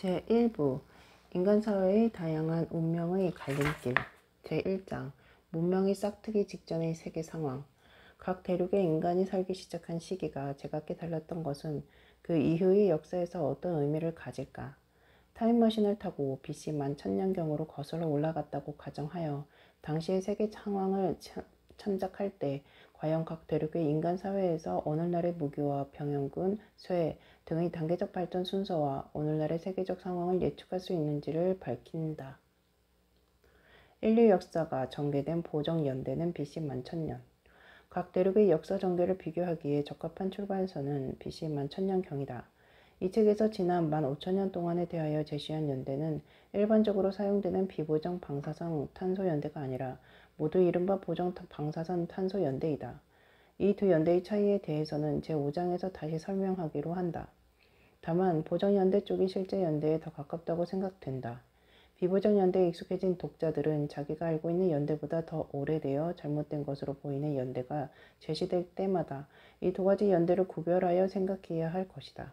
제1부 인간사회의 다양한 운명의 갈림길 제1장 문명이 싹트기 직전의 세계 상황. 각 대륙의 인간이 살기 시작한 시기가 제각기 달랐던 것은 그 이후의 역사에서 어떤 의미를 가질까? 타임머신을 타고 BC 11,000년경으로 거슬러 올라갔다고 가정하여 당시의 세계 상황을 참작할 때 과연 각 대륙의 인간사회에서 오늘날의 무기와 병영군, 쇠 등의 단계적 발전 순서와 오늘날의 세계적 상황을 예측할 수 있는지를 밝힌다. 인류 역사가 전개된 보정연대는 BC 11,000년. 각 대륙의 역사 전개를 비교하기에 적합한 출발선은 BC 11,000년경이다. 이 책에서 지난 15,000년 동안에 대하여 제시한 연대는 일반적으로 사용되는 비보정 방사선 탄소 연대가 아니라 모두 이른바 보정 방사선 탄소 연대이다. 이 두 연대의 차이에 대해서는 제5장에서 다시 설명하기로 한다. 다만 보정 연대 쪽이 실제 연대에 더 가깝다고 생각된다. 비보정 연대에 익숙해진 독자들은 자기가 알고 있는 연대보다 더 오래되어 잘못된 것으로 보이는 연대가 제시될 때마다 이 두 가지 연대를 구별하여 생각해야 할 것이다.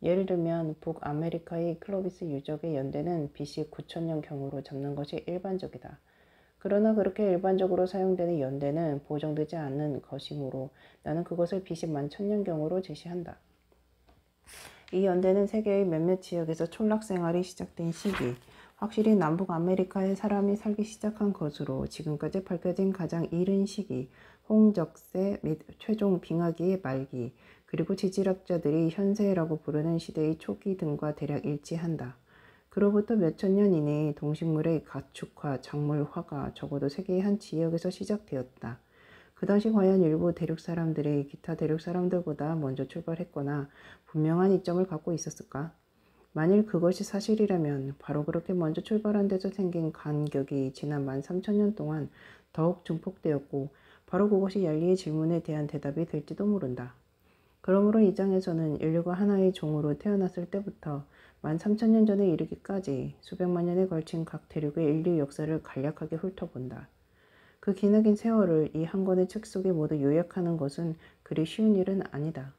예를 들면 북아메리카의 클로비스 유적의 연대는 BC 9000년경으로 잡는 것이 일반적이다. 그러나 그렇게 일반적으로 사용되는 연대는 보정되지 않는 것이므로 나는 그것을 BC 11,000년경으로 제시한다. 이 연대는 세계의 몇몇 지역에서 촌락 생활이 시작된 시기, 확실히 남북아메리카에 사람이 살기 시작한 것으로 지금까지 밝혀진 가장 이른 시기, 홍적세 및 최종 빙하기의 말기, 그리고 지질학자들이 현세라고 부르는 시대의 초기 등과 대략 일치한다. 그로부터 몇천 년 이내에 동식물의 가축화, 작물화가 적어도 세계의 한 지역에서 시작되었다. 그 당시 과연 일부 대륙 사람들이 기타 대륙 사람들보다 먼저 출발했거나 분명한 이점을 갖고 있었을까? 만일 그것이 사실이라면 바로 그렇게 먼저 출발한 데서 생긴 간격이 지난 13,000년 동안 더욱 증폭되었고 바로 그것이 얄리의 질문에 대한 대답이 될지도 모른다. 그러므로 이 장에서는 인류가 하나의 종으로 태어났을 때부터 13,000년 전에 이르기까지 수백만 년에 걸친 각 대륙의 인류 역사를 간략하게 훑어본다. 그 기나긴 세월을 이 한 권의 책 속에 모두 요약하는 것은 그리 쉬운 일은 아니다.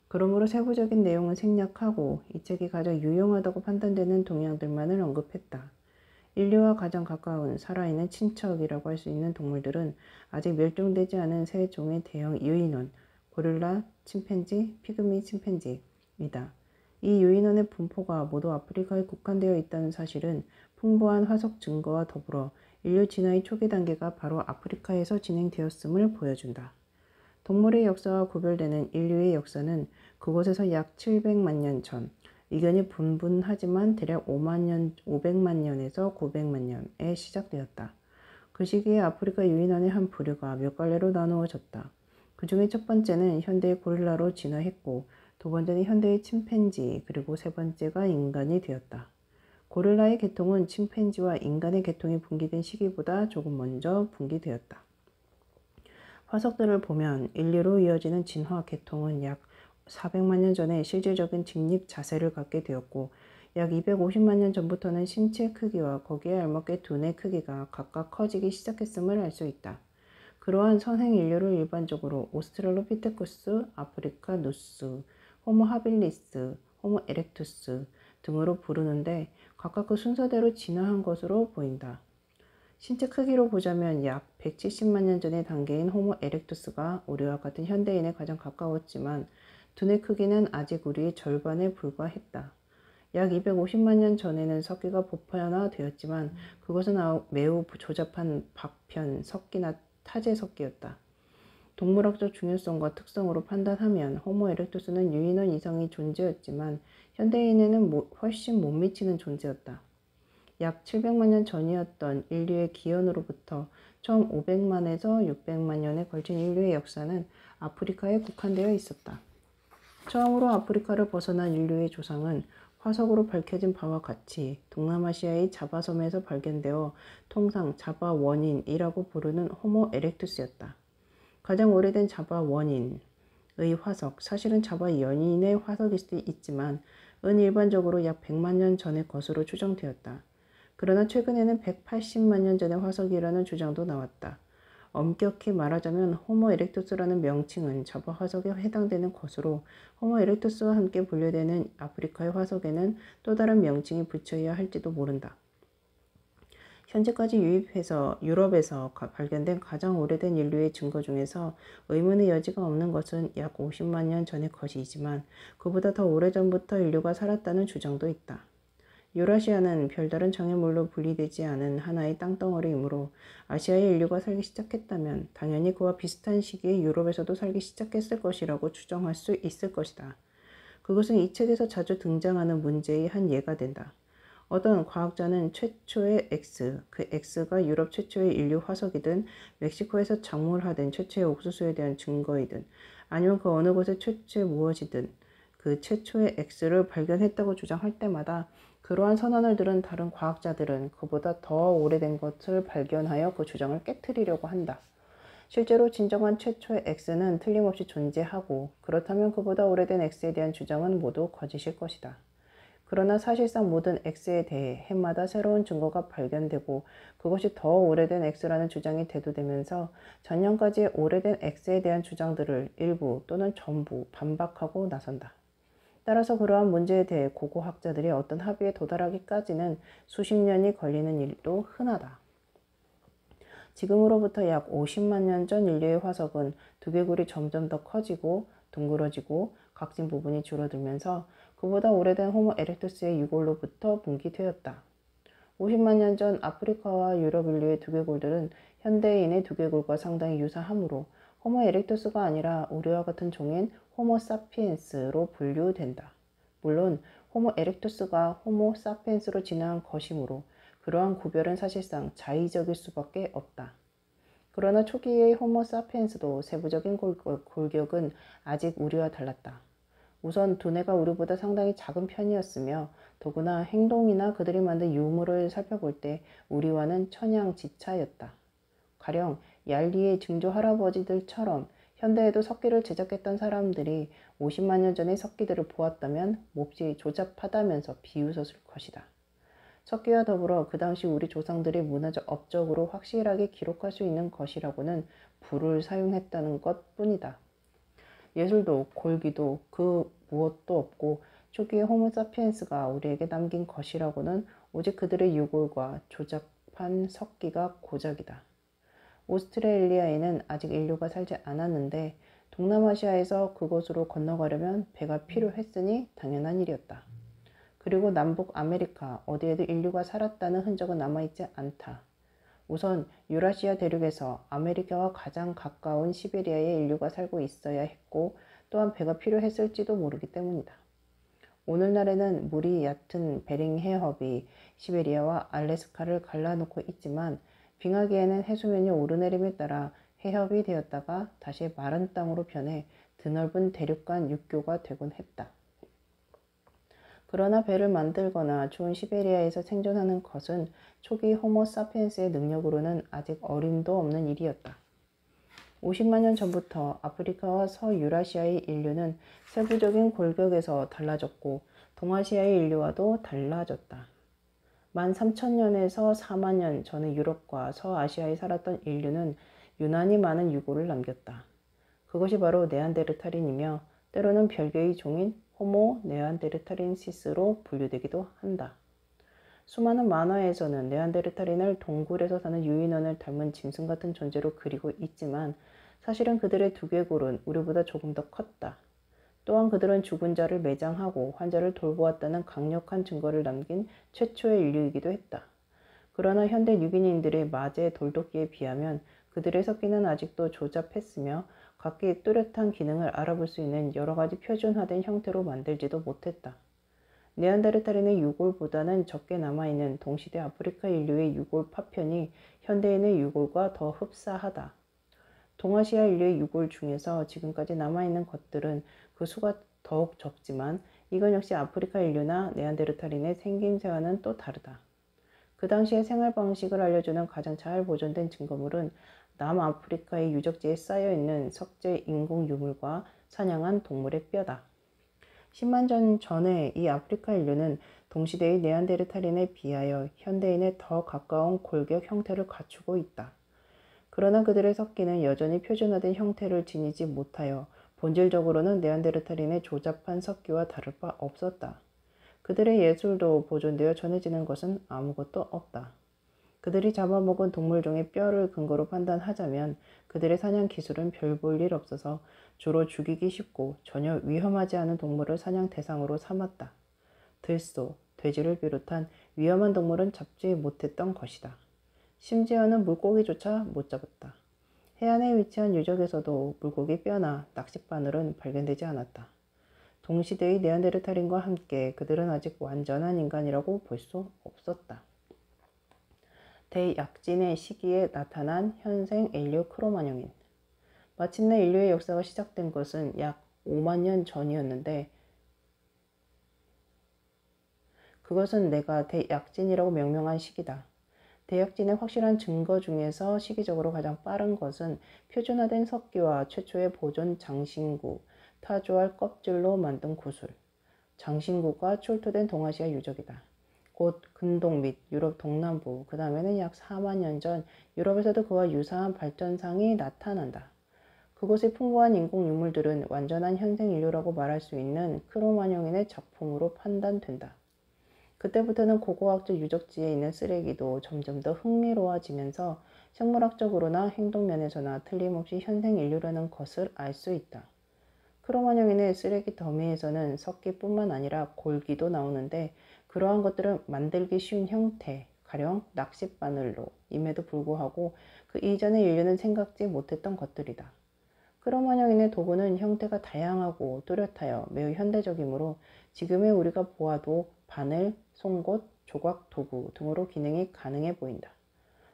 그러므로 세부적인 내용은 생략하고 이 책이 가장 유용하다고 판단되는 동향들만을 언급했다. 인류와 가장 가까운 살아있는 친척이라고 할 수 있는 동물들은 아직 멸종되지 않은 세 종의 대형 유인원, 고릴라, 침팬지, 피그미 침팬지이다. 이 유인원의 분포가 모두 아프리카에 국한되어 있다는 사실은 풍부한 화석 증거와 더불어 인류 진화의 초기 단계가 바로 아프리카에서 진행되었음을 보여준다. 동물의 역사와 구별되는 인류의 역사는 그곳에서 약 700만 년 전, 의견이 분분하지만 대략 500만 년에서 900만 년에 시작되었다. 그 시기에 아프리카 유인원의 한 부류가 몇 갈래로 나누어졌다. 그 중에 첫 번째는 현대의 고릴라로 진화했고 두 번째는 현대의 침팬지 그리고 세 번째가 인간이 되었다. 고릴라의 계통은 침팬지와 인간의 계통이 분기된 시기보다 조금 먼저 분기되었다. 화석들을 보면 인류로 이어지는 진화 계통은 약 400만 년 전에 실질적인 직립 자세를 갖게 되었고 약 250만 년 전부터는 신체 크기와 거기에 알맞게 두뇌 크기가 각각 커지기 시작했음을 알 수 있다. 그러한 선행 인류를 일반적으로 오스트랄로피테쿠스, 아프리카 누스, 호모 하빌리스, 호모 에렉투스 등으로 부르는데 각각 그 순서대로 진화한 것으로 보인다. 신체 크기로 보자면 약 170만 년 전의 단계인 호모 에렉투스가 우리와 같은 현대인에 가장 가까웠지만 두뇌 크기는 아직 우리의 절반에 불과했다. 약 250만 년 전에는 석기가 보편화되었지만 그것은 매우 조잡한 박편, 석기나 타제 석기였다. 동물학적 중요성과 특성으로 판단하면 호모 에렉투스는 유인원 이상의 존재였지만 현대인에는 훨씬 못 미치는 존재였다. 약 700만 년 전이었던 인류의 기원으로부터 처음 500만에서 600만 년에 걸친 인류의 역사는 아프리카에 국한되어 있었다. 처음으로 아프리카를 벗어난 인류의 조상은 화석으로 밝혀진 바와 같이 동남아시아의 자바섬에서 발견되어 통상 자바 원인이라고 부르는 호모 에렉투스였다. 가장 오래된 자바 원인의 화석, 사실은 자바 연인의 화석일 수도 있지만 은 일반적으로 약 100만 년 전의 것으로 추정되었다. 그러나 최근에는 180만 년 전의 화석이라는 주장도 나왔다. 엄격히 말하자면 호모 에렉투스라는 명칭은 자바 화석에 해당되는 것으로 호모 에렉투스와 함께 분류되는 아프리카의 화석에는 또 다른 명칭이 붙여야 할지도 모른다. 현재까지 유럽에서 발견된 가장 오래된 인류의 증거 중에서 의문의 여지가 없는 것은 약 50만 년 전의 것이지만 그보다 더 오래전부터 인류가 살았다는 주장도 있다. 유라시아는 별다른 장애물로 분리되지 않은 하나의 땅덩어리이므로 아시아의 인류가 살기 시작했다면 당연히 그와 비슷한 시기에 유럽에서도 살기 시작했을 것이라고 추정할 수 있을 것이다. 그것은 이 책에서 자주 등장하는 문제의 한 예가 된다. 어떤 과학자는 최초의 X, 그 X가 유럽 최초의 인류 화석이든 멕시코에서 작물하든 최초의 옥수수에 대한 증거이든 아니면 그 어느 곳의 최초의 무엇이든 그 최초의 X를 발견했다고 주장할 때마다 그러한 선언을 들은 다른 과학자들은 그보다 더 오래된 것을 발견하여 그 주장을 깨트리려고 한다. 실제로 진정한 최초의 X는 틀림없이 존재하고 그렇다면 그보다 오래된 X에 대한 주장은 모두 거짓일 것이다. 그러나 사실상 모든 X에 대해 해마다 새로운 증거가 발견되고 그것이 더 오래된 X라는 주장이 대두되면서 전년까지의 오래된 X에 대한 주장들을 일부 또는 전부 반박하고 나선다. 따라서 그러한 문제에 대해 고고학자들이 어떤 합의에 도달하기까지는 수십 년이 걸리는 일도 흔하다. 지금으로부터 약 50만 년 전 인류의 화석은 두개골이 점점 더 커지고 둥그러지고 각진 부분이 줄어들면서 그보다 오래된 호모 에렉투스의 유골로부터 분기되었다. 50만 년 전 아프리카와 유럽 인류의 두개골들은 현대인의 두개골과 상당히 유사하므로 호모 에렉투스가 아니라 우리와 같은 종인 호모 사피엔스로 분류된다. 물론 호모 에렉투스가 호모 사피엔스로 진화한 것이므로 그러한 구별은 사실상 자의적일 수밖에 없다. 그러나 초기의 호모 사피엔스도 세부적인 골격은 아직 우리와 달랐다. 우선 두뇌가 우리보다 상당히 작은 편이었으며 더구나 행동이나 그들이 만든 유물을 살펴볼 때 우리와는 천양지차였다. 가령 얄리의 증조 할아버지들처럼 현대에도 석기를 제작했던 사람들이 50만 년 전의 석기들을 보았다면 몹시 조잡하다면서 비웃었을 것이다. 석기와 더불어 그 당시 우리 조상들이 문화적 업적으로 확실하게 기록할 수 있는 것이라고는 불을 사용했다는 것 뿐이다. 예술도 골기도 그 무엇도 없고 초기의 호모사피엔스가 우리에게 남긴 것이라고는 오직 그들의 유골과 조잡한 석기가 고작이다. 오스트레일리아에는 아직 인류가 살지 않았는데 동남아시아에서 그곳으로 건너가려면 배가 필요했으니 당연한 일이었다. 그리고 남북 아메리카 어디에도 인류가 살았다는 흔적은 남아있지 않다. 우선 유라시아 대륙에서 아메리카와 가장 가까운 시베리아에 인류가 살고 있어야 했고 또한 배가 필요했을지도 모르기 때문이다. 오늘날에는 물이 얕은 베링 해협이 시베리아와 알래스카를 갈라놓고 있지만 빙하기에는 해수면이 오르내림에 따라 해협이 되었다가 다시 마른 땅으로 변해 드넓은 대륙간 육교가 되곤 했다. 그러나 배를 만들거나 추운 시베리아에서 생존하는 것은 초기 호모 사피엔스의 능력으로는 아직 어림도 없는 일이었다. 50만 년 전부터 아프리카와 서유라시아의 인류는 세부적인 골격에서 달라졌고 동아시아의 인류와도 달라졌다. 13,000년에서 4만 년 전의 유럽과 서아시아에 살았던 인류는 유난히 많은 유골을 남겼다. 그것이 바로 네안데르탈인이며 때로는 별개의 종인 호모 네안데르탈린시스로 분류되기도 한다. 수많은 만화에서는 네안데르탈인을 동굴에서 사는 유인원을 닮은 짐승 같은 존재로 그리고 있지만 사실은 그들의 두개골은 우리보다 조금 더 컸다. 또한 그들은 죽은 자를 매장하고 환자를 돌보았다는 강력한 증거를 남긴 최초의 인류이기도 했다. 그러나 현대 유기인들의 마제 돌도끼에 비하면 그들의 석기는 아직도 조잡했으며 각기 뚜렷한 기능을 알아볼 수 있는 여러 가지 표준화된 형태로 만들지도 못했다. 네안데르탈인의 유골보다는 적게 남아있는 동시대 아프리카 인류의 유골 파편이 현대인의 유골과 더 흡사하다. 동아시아 인류의 유골 중에서 지금까지 남아있는 것들은 그 수가 더욱 적지만 이건 역시 아프리카 인류나 네안데르탈인의 생김새와는 또 다르다. 그 당시의 생활 방식을 알려주는 가장 잘 보존된 증거물은 남아프리카의 유적지에 쌓여있는 석재 인공 유물과 사냥한 동물의 뼈다. 10만 년 전에 이 아프리카 인류는 동시대의 네안데르탈인에 비하여 현대인에 더 가까운 골격 형태를 갖추고 있다. 그러나 그들의 석기는 여전히 표준화된 형태를 지니지 못하여 본질적으로는 네안데르탈인의 조잡한 석기와 다를 바 없었다. 그들의 예술도 보존되어 전해지는 것은 아무것도 없다. 그들이 잡아먹은 동물종의 뼈를 근거로 판단하자면 그들의 사냥 기술은 별 볼 일 없어서 주로 죽이기 쉽고 전혀 위험하지 않은 동물을 사냥 대상으로 삼았다. 들소, 돼지를 비롯한 위험한 동물은 잡지 못했던 것이다. 심지어는 물고기조차 못 잡았다. 해안에 위치한 유적에서도 물고기 뼈나 낚싯바늘은 발견되지 않았다. 동시대의 네안데르탈인과 함께 그들은 아직 완전한 인간이라고 볼 수 없었다. 대약진의 시기에 나타난 현생 인류 크로마뇽인. 마침내 인류의 역사가 시작된 것은 약 5만 년 전이었는데 그것은 내가 대약진이라고 명명한 시기다. 대약진의 확실한 증거 중에서 시기적으로 가장 빠른 것은 표준화된 석기와 최초의 보존 장신구, 타조알 껍질로 만든 구슬, 장신구가 출토된 동아시아 유적이다. 곧 근동 및 유럽 동남부, 그 다음에는 약 4만 년 전 유럽에서도 그와 유사한 발전상이 나타난다. 그곳의 풍부한 인공 유물들은 완전한 현생 인류라고 말할 수 있는 크로마뇽인의 작품으로 판단된다. 그때부터는 고고학적 유적지에 있는 쓰레기도 점점 더 흥미로워지면서 생물학적으로나 행동면에서나 틀림없이 현생 인류라는 것을 알 수 있다. 크로마뇽인의 쓰레기 더미에서는 석기뿐만 아니라 골기도 나오는데 그러한 것들은 만들기 쉬운 형태, 가령 낚싯바늘로 임에도 불구하고 그 이전의 인류는 생각지 못했던 것들이다. 크로마뇽인의 도구는 형태가 다양하고 뚜렷하여 매우 현대적이므로 지금의 우리가 보아도 바늘, 송곳, 조각 도구 등으로 기능이 가능해 보인다.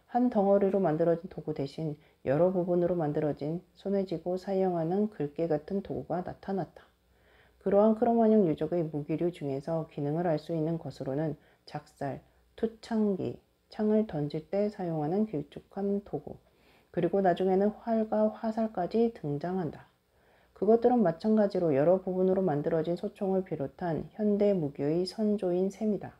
한 덩어리로 만들어진 도구 대신 여러 부분으로 만들어진 손에 쥐고 사용하는 글개 같은 도구가 나타났다. 그러한 크로마뇽 유적의 무기류 중에서 기능을 알 수 있는 것으로는 작살, 투창기, 창을 던질 때 사용하는 길쭉한 도구, 그리고 나중에는 활과 화살까지 등장한다. 그것들은 마찬가지로 여러 부분으로 만들어진 소총을 비롯한 현대 무기의 선조인 셈이다.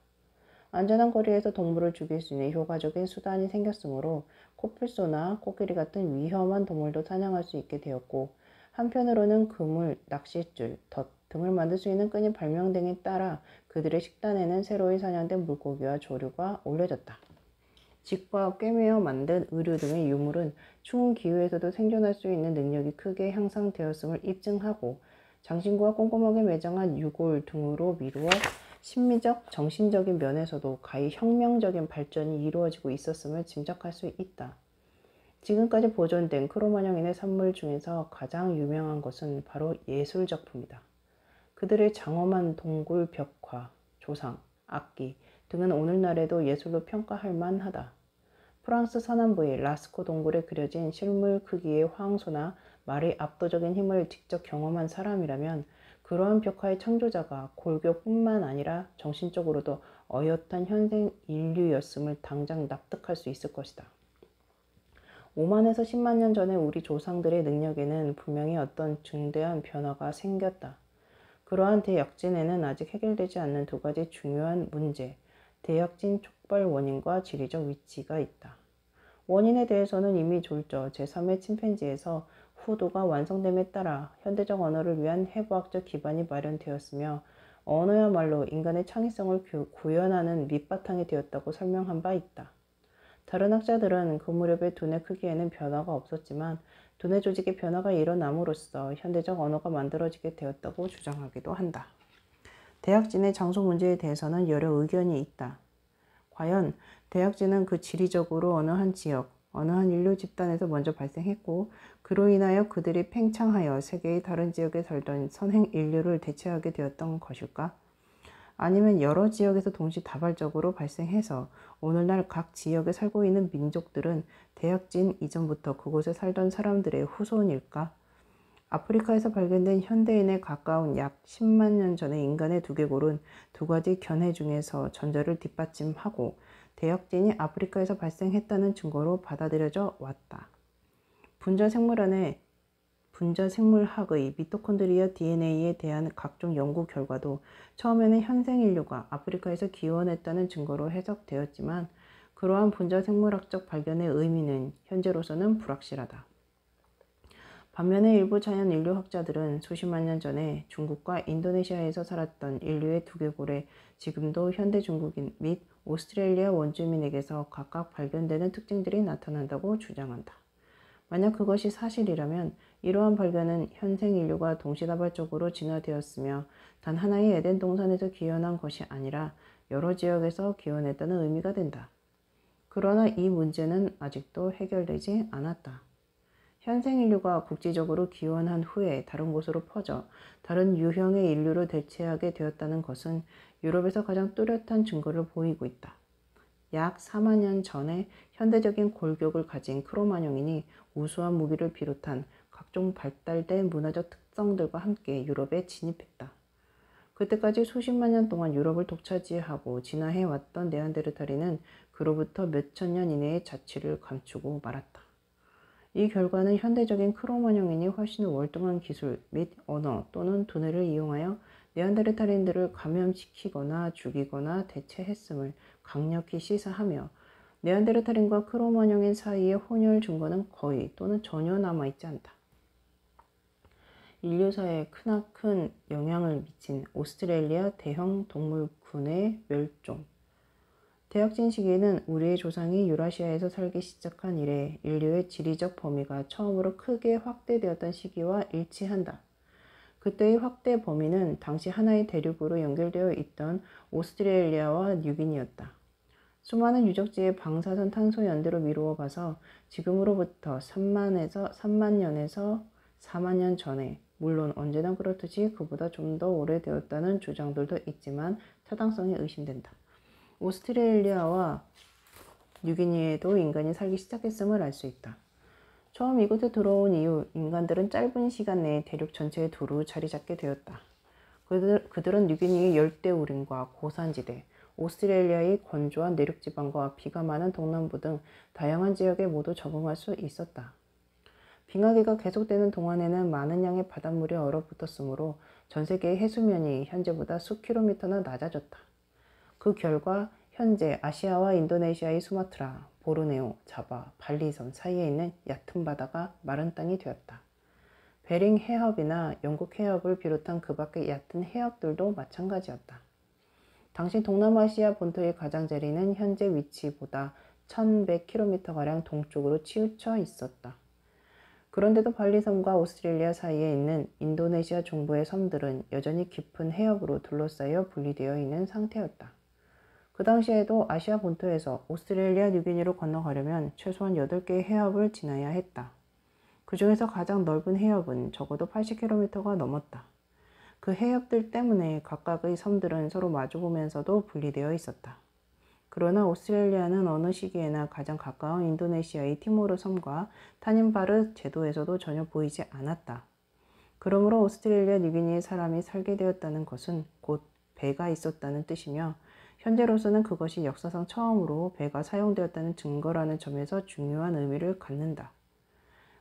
안전한 거리에서 동물을 죽일 수 있는 효과적인 수단이 생겼으므로 코뿔소나 코끼리 같은 위험한 동물도 사냥할 수 있게 되었고, 한편으로는 그물, 낚싯줄, 덫 등을 만들 수 있는 끈이 발명됨에 따라 그들의 식단에는 새로이 사냥된 물고기와 조류가 올려졌다. 직과 꿰매어 만든 의류 등의 유물은 추운 기후에서도 생존할 수 있는 능력이 크게 향상되었음을 입증하고, 장신구와 꼼꼼하게 매장한 유골 등으로 미루어 심미적, 정신적인 면에서도 가히 혁명적인 발전이 이루어지고 있었음을 짐작할 수 있다. 지금까지 보존된 크로마뇽인의 산물 중에서 가장 유명한 것은 바로 예술작품이다. 그들의 장엄한 동굴 벽화, 조상, 악기 등은 오늘날에도 예술로 평가할 만하다. 프랑스 서남부의 라스코 동굴에 그려진 실물 크기의 황소나 말의 압도적인 힘을 직접 경험한 사람이라면 그러한 벽화의 창조자가 골격뿐만 아니라 정신적으로도 어엿한 현생 인류였음을 당장 납득할 수 있을 것이다. 5만에서 10만 년 전에 우리 조상들의 능력에는 분명히 어떤 중대한 변화가 생겼다. 그러한 대약진에는 아직 해결되지 않는 두 가지 중요한 문제, 대약진 촉발 원인과 지리적 위치가 있다. 원인에 대해서는 이미 졸저 제3의 침팬지에서 후도가 완성됨에 따라 현대적 언어를 위한 해부학적 기반이 마련되었으며, 언어야말로 인간의 창의성을 구현하는 밑바탕이 되었다고 설명한 바 있다. 다른 학자들은 그 무렵의 두뇌 크기에는 변화가 없었지만 두뇌 조직의 변화가 일어남으로써 현대적 언어가 만들어지게 되었다고 주장하기도 한다. 대약진의 장소 문제에 대해서는 여러 의견이 있다. 과연 대약진은 그 지리적으로 어느 한 지역, 어느 한 인류 집단에서 먼저 발생했고 그로 인하여 그들이 팽창하여 세계의 다른 지역에 살던 선행 인류를 대체하게 되었던 것일까? 아니면 여러 지역에서 동시다발적으로 발생해서 오늘날 각 지역에 살고 있는 민족들은 대약진 이전부터 그곳에 살던 사람들의 후손일까? 아프리카에서 발견된 현대인에 가까운 약 10만 년 전의 인간의 두개골은 두 가지 견해 중에서 전자를 뒷받침하고 대약진이 아프리카에서 발생했다는 증거로 받아들여져 왔다. 분자생물학의 미토콘드리아 DNA에 대한 각종 연구 결과도 처음에는 현생 인류가 아프리카에서 기원했다는 증거로 해석되었지만 그러한 분자 생물학적 발견의 의미는 현재로서는 불확실하다. 반면에 일부 자연 인류학자들은 수십만 년 전에 중국과 인도네시아에서 살았던 인류의 두개골에 지금도 현대 중국인 및 오스트레일리아 원주민에게서 각각 발견되는 특징들이 나타난다고 주장한다. 만약 그것이 사실이라면 이러한 발견은 현생 인류가 동시다발적으로 진화되었으며 단 하나의 에덴 동산에서 기원한 것이 아니라 여러 지역에서 기원했다는 의미가 된다. 그러나 이 문제는 아직도 해결되지 않았다. 현생 인류가 국지적으로 기원한 후에 다른 곳으로 퍼져 다른 유형의 인류로 대체하게 되었다는 것은 유럽에서 가장 뚜렷한 증거를 보이고 있다. 약 4만 년 전에 현대적인 골격을 가진 크로마뇽인이 우수한 무기를 비롯한 각종 발달된 문화적 특성들과 함께 유럽에 진입했다. 그때까지 수십만 년 동안 유럽을 독차지하고 진화해왔던 네안데르탈인은 그로부터 몇천 년 이내에 자취를 감추고 말았다. 이 결과는 현대적인 크로마뇽인이 훨씬 월등한 기술 및 언어 또는 두뇌를 이용하여 네안데르탈인들을 감염시키거나 죽이거나 대체했음을 강력히 시사하며 네안데르탈인과 크로마뇽인 사이의 혼혈 증거는 거의 또는 전혀 남아있지 않다. 인류사에 크나큰 영향을 미친 오스트레일리아 대형 동물군의 멸종. 대혁진 시기에는 우리의 조상이 유라시아에서 살기 시작한 이래 인류의 지리적 범위가 처음으로 크게 확대되었던 시기와 일치한다. 그때의 확대 범위는 당시 하나의 대륙으로 연결되어 있던 오스트레일리아와 뉴기니였다. 수많은 유적지의 방사선 탄소 연대로 미루어 봐서 지금으로부터 3만 년에서 4만 년 전에, 물론 언제나 그렇듯이 그보다 좀 더 오래되었다는 주장들도 있지만 타당성이 의심된다. 오스트레일리아와 뉴기니에도 인간이 살기 시작했음을 알 수 있다. 처음 이곳에 들어온 이후 인간들은 짧은 시간 내에 대륙 전체에 두루 자리 잡게 되었다. 그들은 뉴기니의 열대우림과 고산지대, 오스트레일리아의 건조한 내륙지방과 비가 많은 동남부 등 다양한 지역에 모두 적응할 수 있었다. 빙하기가 계속되는 동안에는 많은 양의 바닷물이 얼어붙었으므로 전 세계의 해수면이 현재보다 수 킬로미터나 낮아졌다. 그 결과 현재 아시아와 인도네시아의 수마트라, 보르네오, 자바, 발리섬 사이에 있는 얕은 바다가 마른 땅이 되었다. 베링 해협이나 영국 해협을 비롯한 그 밖의 얕은 해협들도 마찬가지였다. 당시 동남아시아 본토의 가장자리는 현재 위치보다 1100km가량 동쪽으로 치우쳐 있었다. 그런데도 발리섬과 오스트레일리아 사이에 있는 인도네시아 중부의 섬들은 여전히 깊은 해협으로 둘러싸여 분리되어 있는 상태였다. 그 당시에도 아시아 본토에서 오스트레일리아 뉴기니로 건너가려면 최소한 8개의 해협을 지나야 했다. 그 중에서 가장 넓은 해협은 적어도 80km가 넘었다. 그 해협들 때문에 각각의 섬들은 서로 마주보면서도 분리되어 있었다. 그러나 오스트레일리아는 어느 시기에나 가장 가까운 인도네시아의 티모르 섬과 타닌바르 제도에서도 전혀 보이지 않았다. 그러므로 오스트레일리아 뉴기니에 사람이 살게 되었다는 것은 곧 배가 있었다는 뜻이며 현재로서는 그것이 역사상 처음으로 배가 사용되었다는 증거라는 점에서 중요한 의미를 갖는다.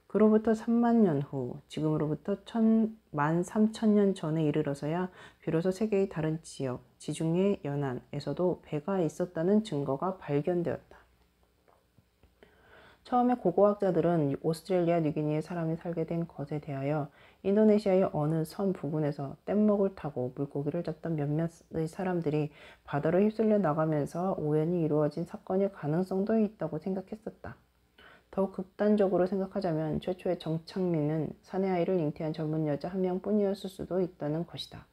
그로부터 3만 년 후, 지금으로부터 13,000년 전에 이르러서야 비로소 세계의 다른 지역, 지중해 연안에서도 배가 있었다는 증거가 발견되었다. 처음에 고고학자들은 오스트레일리아 뉴기니에 사람이 살게 된 것에 대하여 인도네시아의 어느 섬 부근에서 뗏목을 타고 물고기를 잡던 몇몇의 사람들이 바다로 휩쓸려 나가면서 우연히 이루어진 사건일 가능성도 있다고 생각했었다. 더욱 극단적으로 생각하자면 최초의 정착민은 사내 아이를 잉태한 젊은 여자 한 명뿐이었을 수도 있다는 것이다.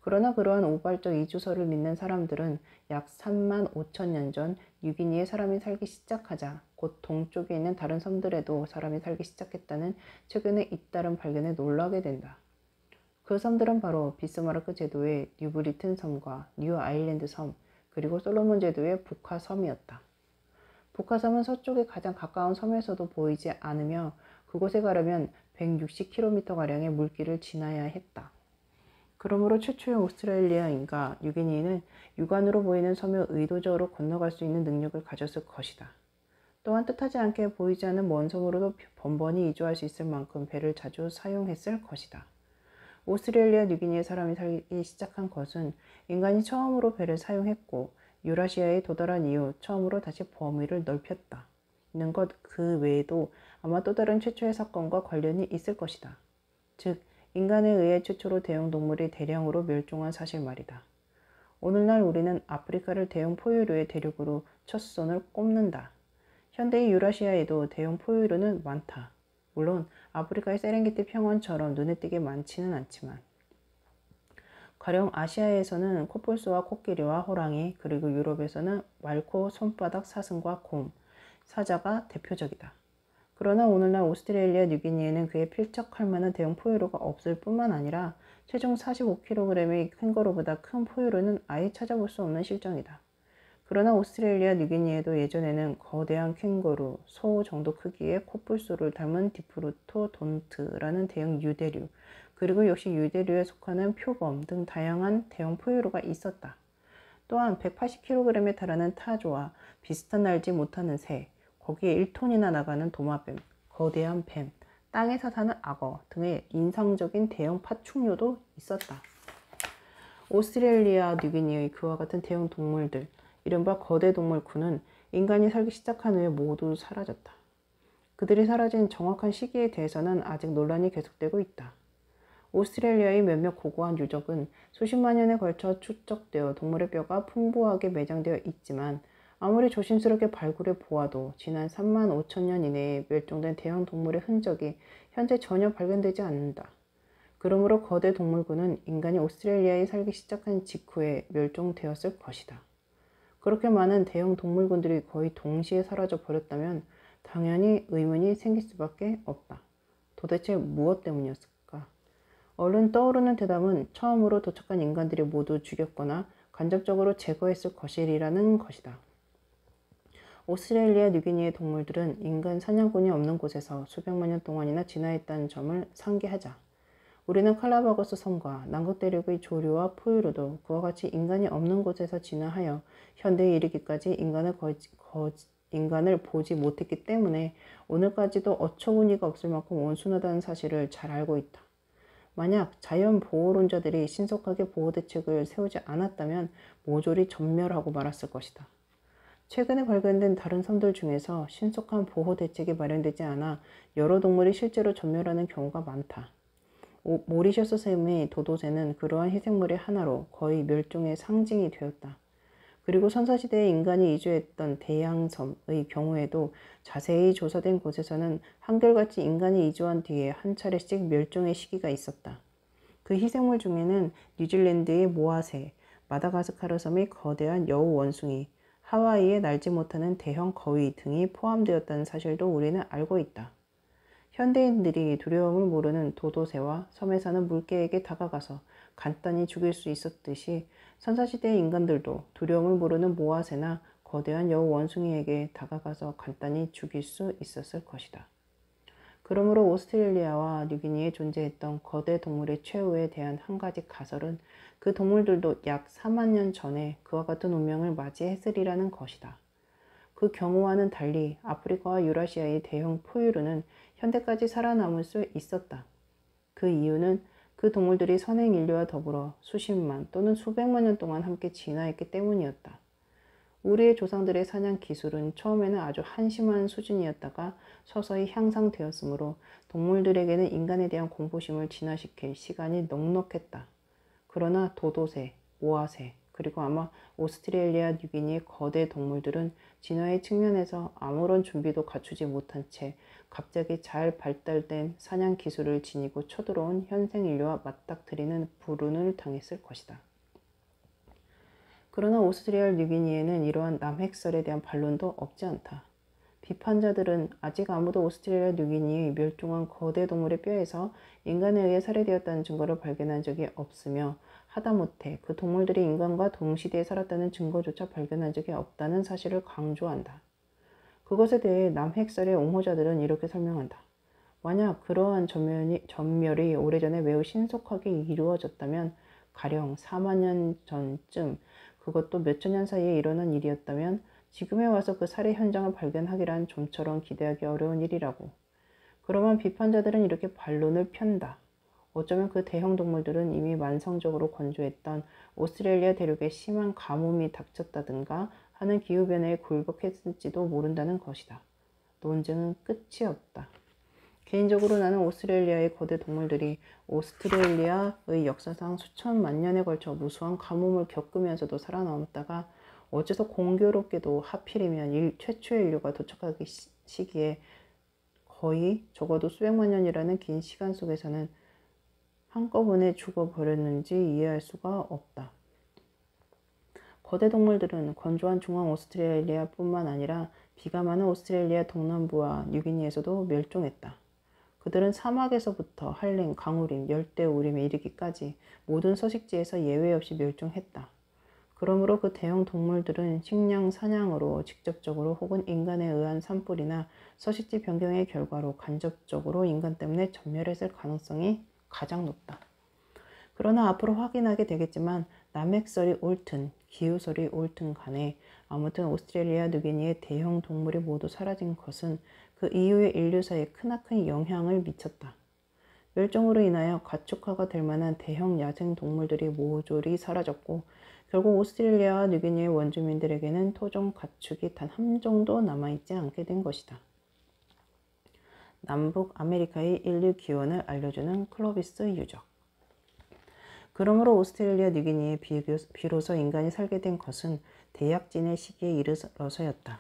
그러나 그러한 우발적 이주설을 믿는 사람들은 약 3만 5천 년 전 뉴기니에 사람이 살기 시작하자 곧 동쪽에 있는 다른 섬들에도 사람이 살기 시작했다는 최근의 잇따른 발견에 놀라게 된다. 그 섬들은 바로 비스마르크 제도의 뉴브리튼 섬과 뉴 아일랜드 섬, 그리고 솔로몬 제도의 북하 섬이었다. 북하섬은 서쪽에 가장 가까운 섬에서도 보이지 않으며 그곳에 가려면 160km가량의 물길을 지나야 했다. 그러므로 최초의 오스트레일리아인가 뉴기니는 육안으로 보이는 섬을 의도적으로 건너갈 수 있는 능력을 가졌을 것이다. 또한 뜻하지 않게 보이지 않는 먼 섬으로도 번번이 이주할 수 있을 만큼 배를 자주 사용했을 것이다. 오스트레일리아 뉴기니에 사람이 살기 시작한 것은 인간이 처음으로 배를 사용했고 유라시아에 도달한 이후 처음으로 다시 범위를 넓혔다는 것 그 외에도 아마 또 다른 최초의 사건과 관련이 있을 것이다. 즉, 인간에 의해 최초로 대형동물이 대량으로 멸종한 사실 말이다. 오늘날 우리는 아프리카를 대형 포유류의 대륙으로 첫 손을 꼽는다. 현대의 유라시아에도 대형 포유류는 많다. 물론 아프리카의 세렝게티 평원처럼 눈에 띄게 많지는 않지만 가령 아시아에서는 코뿔소와 코끼리와 호랑이, 그리고 유럽에서는 말코, 손바닥, 사슴과 곰, 사자가 대표적이다. 그러나 오늘날 오스트레일리아 뉴기니에는 그에 필적할 만한 대형 포유류가 없을 뿐만 아니라 체중 45kg의 캥거루보다 큰 포유류는 아예 찾아볼 수 없는 실정이다. 그러나 오스트레일리아 뉴기니에도 예전에는 거대한 캥거루, 소 정도 크기의 코뿔소를 닮은 디프루토돈트라는 대형 유대류, 그리고 역시 유대류에 속하는 표범 등 다양한 대형 포유류가 있었다. 또한 180kg에 달하는 타조와 비슷한 날지 못하는 새, 거기에 1톤이나 나가는 도마뱀, 거대한 뱀, 땅에서 사는 악어 등의 인상적인 대형 파충류도 있었다. 오스트레일리아 뉴기니의 그와 같은 대형 동물들, 이른바 거대 동물군은 인간이 살기 시작한 후에 모두 사라졌다. 그들이 사라진 정확한 시기에 대해서는 아직 논란이 계속되고 있다. 오스트레일리아의 몇몇 고고한 유적은 수십만 년에 걸쳐 축적되어 동물의 뼈가 풍부하게 매장되어 있지만 아무리 조심스럽게 발굴해 보아도 지난 3만 5천 년 이내에 멸종된 대형 동물의 흔적이 현재 전혀 발견되지 않는다. 그러므로 거대 동물군은 인간이 오스트레일리아에 살기 시작한 직후에 멸종되었을 것이다. 그렇게 많은 대형 동물군들이 거의 동시에 사라져 버렸다면 당연히 의문이 생길 수밖에 없다. 도대체 무엇 때문이었을까? 얼른 떠오르는 대답은 처음으로 도착한 인간들이 모두 죽였거나 간접적으로 제거했을 것이라는 것이다. 오스트레일리아 뉴기니의 동물들은 인간 사냥꾼이 없는 곳에서 수백만 년 동안이나 진화했다는 점을 상기하자. 우리는 칼라바고스 섬과 남극대륙의 조류와 포유류도 그와 같이 인간이 없는 곳에서 진화하여 현대에 이르기까지 인간을 보지 못했기 때문에 오늘까지도 어처구니가 없을 만큼 온순하다는 사실을 잘 알고 있다. 만약 자연보호론자들이 신속하게 보호대책을 세우지 않았다면 모조리 전멸하고 말았을 것이다. 최근에 발견된 다른 섬들 중에서 신속한 보호대책이 마련되지 않아 여러 동물이 실제로 전멸하는 경우가 많다. 모리셔스 섬의 도도새는 그러한 희생물의 하나로 거의 멸종의 상징이 되었다. 그리고 선사시대에 인간이 이주했던 대양섬의 경우에도 자세히 조사된 곳에서는 한결같이 인간이 이주한 뒤에 한 차례씩 멸종의 시기가 있었다. 그 희생물 중에는 뉴질랜드의 모아새, 마다가스카르 섬의 거대한 여우 원숭이, 하와이의 날지 못하는 대형 거위 등이 포함되었다는 사실도 우리는 알고 있다. 현대인들이 두려움을 모르는 도도새와 섬에 사는 물개에게 다가가서 간단히 죽일 수 있었듯이 선사시대의 인간들도 두려움을 모르는 모아새나 거대한 여우 원숭이에게 다가가서 간단히 죽일 수 있었을 것이다. 그러므로 오스트레일리아와 뉴기니에 존재했던 거대 동물의 최후에 대한 한 가지 가설은 그 동물들도 약 4만 년 전에 그와 같은 운명을 맞이했으리라는 것이다. 그 경우와는 달리 아프리카와 유라시아의 대형 포유류는 현대까지 살아남을 수 있었다. 그 이유는 그 동물들이 선행 인류와 더불어 수십만 또는 수백만 년 동안 함께 진화했기 때문이었다. 우리의 조상들의 사냥 기술은 처음에는 아주 한심한 수준이었다가 서서히 향상되었으므로 동물들에게는 인간에 대한 공포심을 진화시킬 시간이 넉넉했다. 그러나 도도새, 모아새, 그리고 아마 오스트레일리아 뉴기니의 거대 동물들은 진화의 측면에서 아무런 준비도 갖추지 못한 채 갑자기 잘 발달된 사냥 기술을 지니고 쳐들어온 현생 인류와 맞닥뜨리는 불운을 당했을 것이다. 그러나 오스트레일리아 뉴기니에는 이러한 남핵설에 대한 반론도 없지 않다. 비판자들은 아직 아무도 오스트레일리아 뉴기니의 멸종한 거대 동물의 뼈에서 인간에 의해 살해되었다는 증거를 발견한 적이 없으며 하다못해 그 동물들이 인간과 동시대에 살았다는 증거조차 발견한 적이 없다는 사실을 강조한다. 그것에 대해 남핵설의 옹호자들은 이렇게 설명한다. 만약 그러한 전멸이 오래전에 매우 신속하게 이루어졌다면 가령 4만 년 전쯤 그것도 몇천 년 사이에 일어난 일이었다면 지금에 와서 그 살해 현장을 발견하기란 좀처럼 기대하기 어려운 일이라고. 그러면 비판자들은 이렇게 반론을 편다. 어쩌면 그 대형 동물들은 이미 만성적으로 건조했던 오스트레일리아 대륙에 심한 가뭄이 닥쳤다든가 하는 기후변화에 굴복했을지도 모른다는 것이다. 논쟁은 끝이 없다. 개인적으로 나는 오스트레일리아의 거대 동물들이 오스트레일리아의 역사상 수천만 년에 걸쳐 무수한 가뭄을 겪으면서도 살아남았다가 어째서 공교롭게도 하필이면 최초의 인류가 도착하기 시기에 거의 적어도 수백만 년이라는 긴 시간 속에서는 한꺼번에 죽어버렸는지 이해할 수가 없다. 거대 동물들은 건조한 중앙 오스트레일리아뿐만 아니라 비가 많은 오스트레일리아 동남부와 뉴기니에서도 멸종했다. 그들은 사막에서부터 한랭, 강우림, 열대우림에 이르기까지 모든 서식지에서 예외 없이 멸종했다. 그러므로 그 대형 동물들은 식량, 사냥으로 직접적으로 혹은 인간에 의한 산불이나 서식지 변경의 결과로 간접적으로 인간 때문에 전멸했을 가능성이 가장 높다. 그러나 앞으로 확인하게 되겠지만 남핵설이 옳든 기후설이 옳든 간에 아무튼 오스트레일리아 뉴기니의 대형 동물이 모두 사라진 것은 그 이후의 인류사에 크나큰 영향을 미쳤다. 멸종으로 인하여 가축화가 될 만한 대형 야생 동물들이 모조리 사라졌고 결국 오스트레일리아와 뉴기니의 원주민들에게는 토종 가축이 단 한 종도 남아있지 않게 된 것이다. 남북 아메리카의 인류 기원을 알려주는 클로비스 유적. 그러므로 오스트레일리아 뉴기니에 비로소 인간이 살게 된 것은 대약진의 시기에 이르러서였다.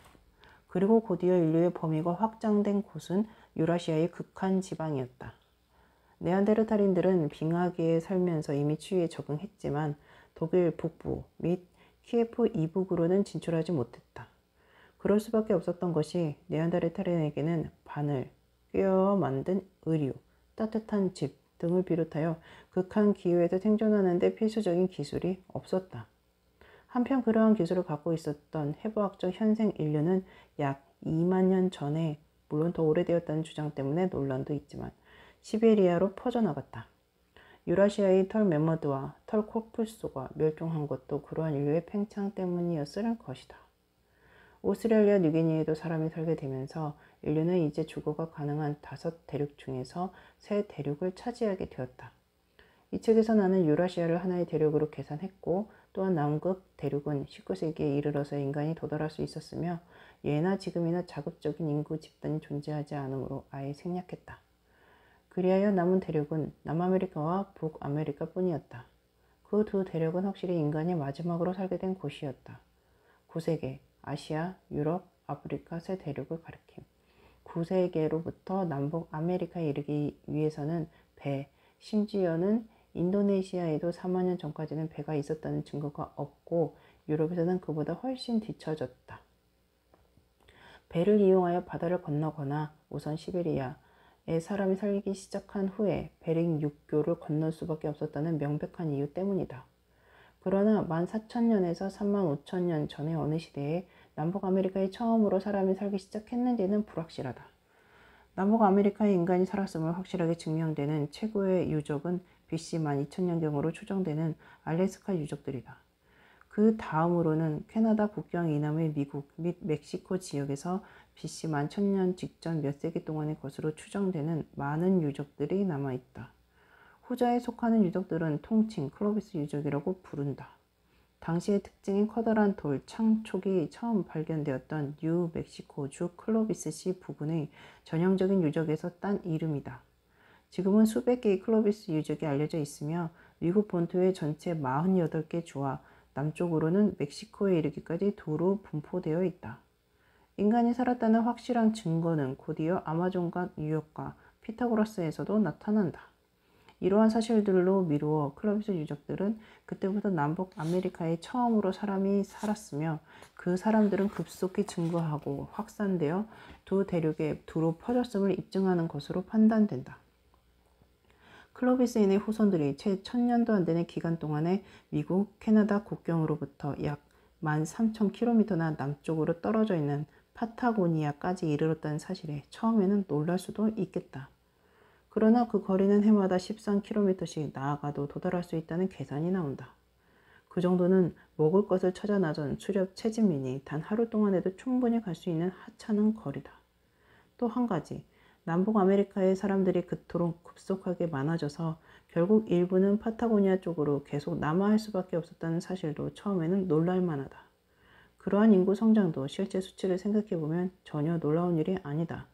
그리고 곧이어 인류의 범위가 확장된 곳은 유라시아의 극한 지방이었다. 네안데르탈인들은 빙하기에 살면서 이미 추위에 적응했지만 독일 북부 및 키예프 이북으로는 진출하지 못했다. 그럴 수밖에 없었던 것이 네안데르탈인에게는 바늘, 꿰어 만든 의류, 따뜻한 집 등을 비롯하여 극한 기후에서 생존하는 데 필수적인 기술이 없었다. 한편 그러한 기술을 갖고 있었던 해부학적 현생 인류는 약 2만 년 전에, 물론 더 오래되었다는 주장 때문에 논란도 있지만 시베리아로 퍼져나갔다. 유라시아의 털 매머드와 털 코뿔소가 멸종한 것도 그러한 인류의 팽창 때문이었을 것이다. 오스트레일리아 뉴기니에도 사람이 살게 되면서 인류는 이제 주거가 가능한 5대륙 중에서 3대륙을 차지하게 되었다. 이 책에서 나는 유라시아를 하나의 대륙으로 계산했고 또한 남극 대륙은 19세기에 이르러서 인간이 도달할 수 있었으며 예나 지금이나 자급적인 인구 집단이 존재하지 않으므로 아예 생략했다. 그리하여 남은 대륙은 남아메리카와 북아메리카 뿐이었다. 그 두 대륙은 확실히 인간이 마지막으로 살게 된 곳이었다. 9세계, 아시아, 유럽, 아프리카 3대륙을 가리킴. 9세계로부터 남북 아메리카에 이르기 위해서는 배, 심지어는 인도네시아에도 4만 년 전까지는 배가 있었다는 증거가 없고 유럽에서는 그보다 훨씬 뒤처졌다. 배를 이용하여 바다를 건너거나 우선 시베리아에 사람이 살기 시작한 후에 베링 육교를 건널 수밖에 없었다는 명백한 이유 때문이다. 그러나 14,000년에서 35,000년 전의 어느 시대에 남북아메리카에 처음으로 사람이 살기 시작했는지는 불확실하다. 남북아메리카에 인간이 살았음을 확실하게 증명되는 최고의 유적은 BC 12,000년경으로 추정되는 알래스카 유적들이다. 그 다음으로는 캐나다 국경 이남의 미국 및 멕시코 지역에서 BC 11,000년 직전 몇 세기 동안의 것으로 추정되는 많은 유적들이 남아있다. 후자에 속하는 유적들은 통칭 클로비스 유적이라고 부른다. 당시의 특징인 커다란 돌, 창촉이 처음 발견되었던 뉴멕시코주 클로비스시 부근의 전형적인 유적에서 딴 이름이다. 지금은 수백 개의 클로비스 유적이 알려져 있으며 미국 본토의 전체 48개 주와 남쪽으로는 멕시코에 이르기까지 두루 분포되어 있다. 인간이 살았다는 확실한 증거는 곧이어 아마존과 뉴욕과 피타고라스에서도 나타난다. 이러한 사실들로 미루어 클로비스 유적들은 그때부터 남북 아메리카에 처음으로 사람이 살았으며 그 사람들은 급속히 증거하고 확산되어 두 대륙에 두루 퍼졌음을 입증하는 것으로 판단된다. 클로비스인의 후손들이 채 1000년도 안 되는 기간 동안에 미국, 캐나다 국경으로부터 약 13,000km나 남쪽으로 떨어져 있는 파타고니아까지 이르렀다는 사실에 처음에는 놀랄 수도 있겠다. 그러나 그 거리는 해마다 13km씩 나아가도 도달할 수 있다는 계산이 나온다. 그 정도는 먹을 것을 찾아 나선 수렵 채집민이 단 하루 동안에도 충분히 갈 수 있는 하찮은 거리다. 또 한 가지, 남북 아메리카의 사람들이 그토록 급속하게 많아져서 결국 일부는 파타고니아 쪽으로 계속 남하할 수밖에 없었다는 사실도 처음에는 놀랄만하다. 그러한 인구 성장도 실제 수치를 생각해보면 전혀 놀라운 일이 아니다.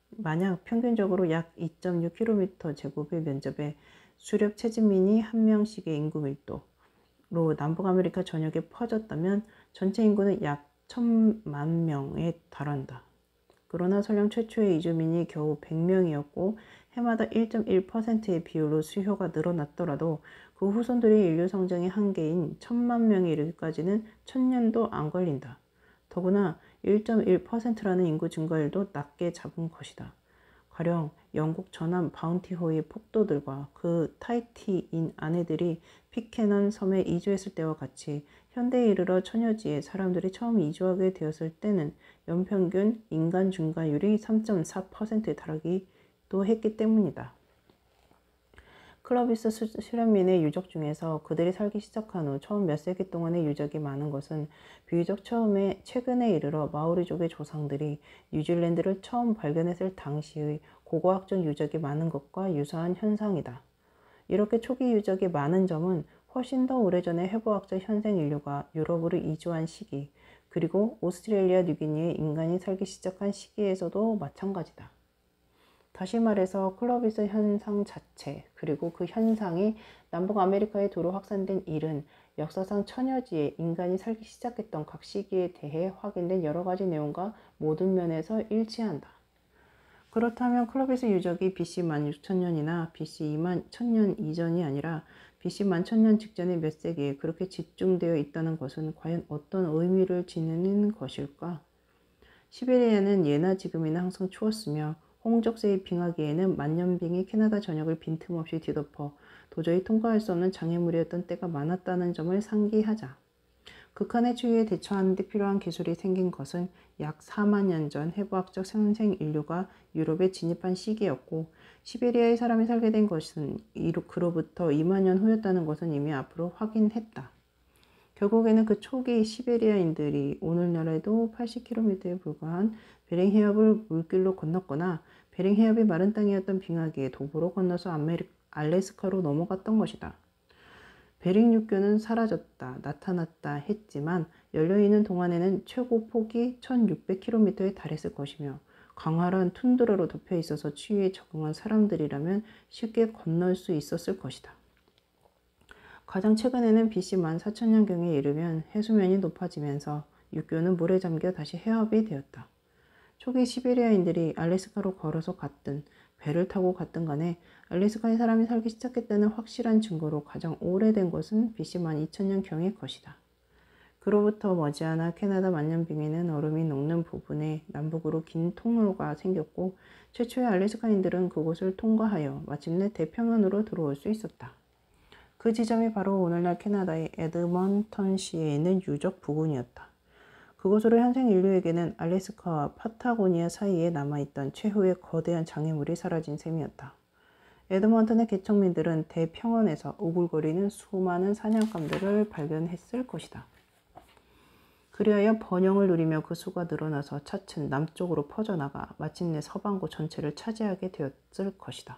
만약 평균적으로 약 2.6km 제곱의 면적에 수렵 채집민이 한 명씩의 인구 밀도로 남북아메리카 전역에 퍼졌다면 전체 인구는 약 1,000만 명에 달한다. 그러나 설령 최초의 이주민이 겨우 100명이었고 해마다 1.1%의 비율로 수요가 늘어났더라도 그 후손들의 인류 성장의 한계인 1,000만 명에 이르기까지는 1,000년도 안 걸린다. 더구나 1.1%라는 인구 증가율도 낮게 잡은 것이다. 가령 영국 전함 바운티호의 폭도들과 그 타히티인 아내들이 피케넌 섬에 이주했을 때와 같이 현대에 이르러 천여지에 사람들이 처음 이주하게 되었을 때는 연평균 인간 증가율이 3.4%에 달하기도 했기 때문이다. 클로비스 수렵민의 유적 중에서 그들이 살기 시작한 후 처음 몇 세기 동안의 유적이 많은 것은 비교적 최근에 이르러 마오리족의 조상들이 뉴질랜드를 처음 발견했을 당시의 고고학적 유적이 많은 것과 유사한 현상이다. 이렇게 초기 유적이 많은 점은 훨씬 더 오래전에 해부학적 현생 인류가 유럽으로 이주한 시기, 그리고 오스트레일리아 뉴기니에 인간이 살기 시작한 시기에서도 마찬가지다. 다시 말해서 클로비스 현상 자체, 그리고 그 현상이 남북아메리카에 도로 확산된 일은 역사상 천여지에 인간이 살기 시작했던 각 시기에 대해 확인된 여러 가지 내용과 모든 면에서 일치한다. 그렇다면 클로비스 유적이 BC 16,000년이나 BC 21,000년 이전이 아니라 BC 11,000년 직전의 몇 세기에 그렇게 집중되어 있다는 것은 과연 어떤 의미를 지니는 것일까? 시베리아는 예나 지금이나 항상 추웠으며 홍적세의 빙하기에는 만년빙이 캐나다 전역을 빈틈없이 뒤덮어 도저히 통과할 수 없는 장애물이었던 때가 많았다는 점을 상기하자. 극한의 추위에 대처하는 데 필요한 기술이 생긴 것은 약 4만 년 전 해부학적 현생 인류가 유럽에 진입한 시기였고, 시베리아에 사람이 살게 된 것은 그로부터 2만 년 후였다는 것은 이미 앞으로 확인했다. 결국에는 그 초기 시베리아인들이 오늘날에도 80km에 불과한 베링 해협을 물길로 건넜거나 베링 해협이 마른 땅이었던 빙하기에 도보로 건너서 알래스카로 넘어갔던 것이다. 베링 육교는 사라졌다, 나타났다 했지만 열려있는 동안에는 최고 폭이 1600km에 달했을 것이며 광활한 툰드라로 덮여 있어서 추위에 적응한 사람들이라면 쉽게 건널 수 있었을 것이다. 가장 최근에는 BC 14,000년경에 이르면 해수면이 높아지면서 육교는 물에 잠겨 다시 해협이 되었다. 초기 시베리아인들이 알래스카로 걸어서 갔든 배를 타고 갔든 간에 알래스카에 사람이 살기 시작했다는 확실한 증거로 가장 오래된 것은 BC 12,000년경의 것이다. 그로부터 머지않아 캐나다 만년빙에는 얼음이 녹는 부분에 남북으로 긴 통로가 생겼고 최초의 알래스카인들은 그곳을 통과하여 마침내 대평양으로 들어올 수 있었다. 그 지점이 바로 오늘날 캐나다의 에드먼턴시에 있는 유적 부근이었다. 그곳으로 현생 인류에게는 알래스카와 파타고니아 사이에 남아있던 최후의 거대한 장애물이 사라진 셈이었다. 에드먼턴의 개척민들은 대평원에서 오글거리는 수많은 사냥감들을 발견했을 것이다. 그리하여 번영을 누리며 그 수가 늘어나서 차츰 남쪽으로 퍼져나가 마침내 서반구 전체를 차지하게 되었을 것이다.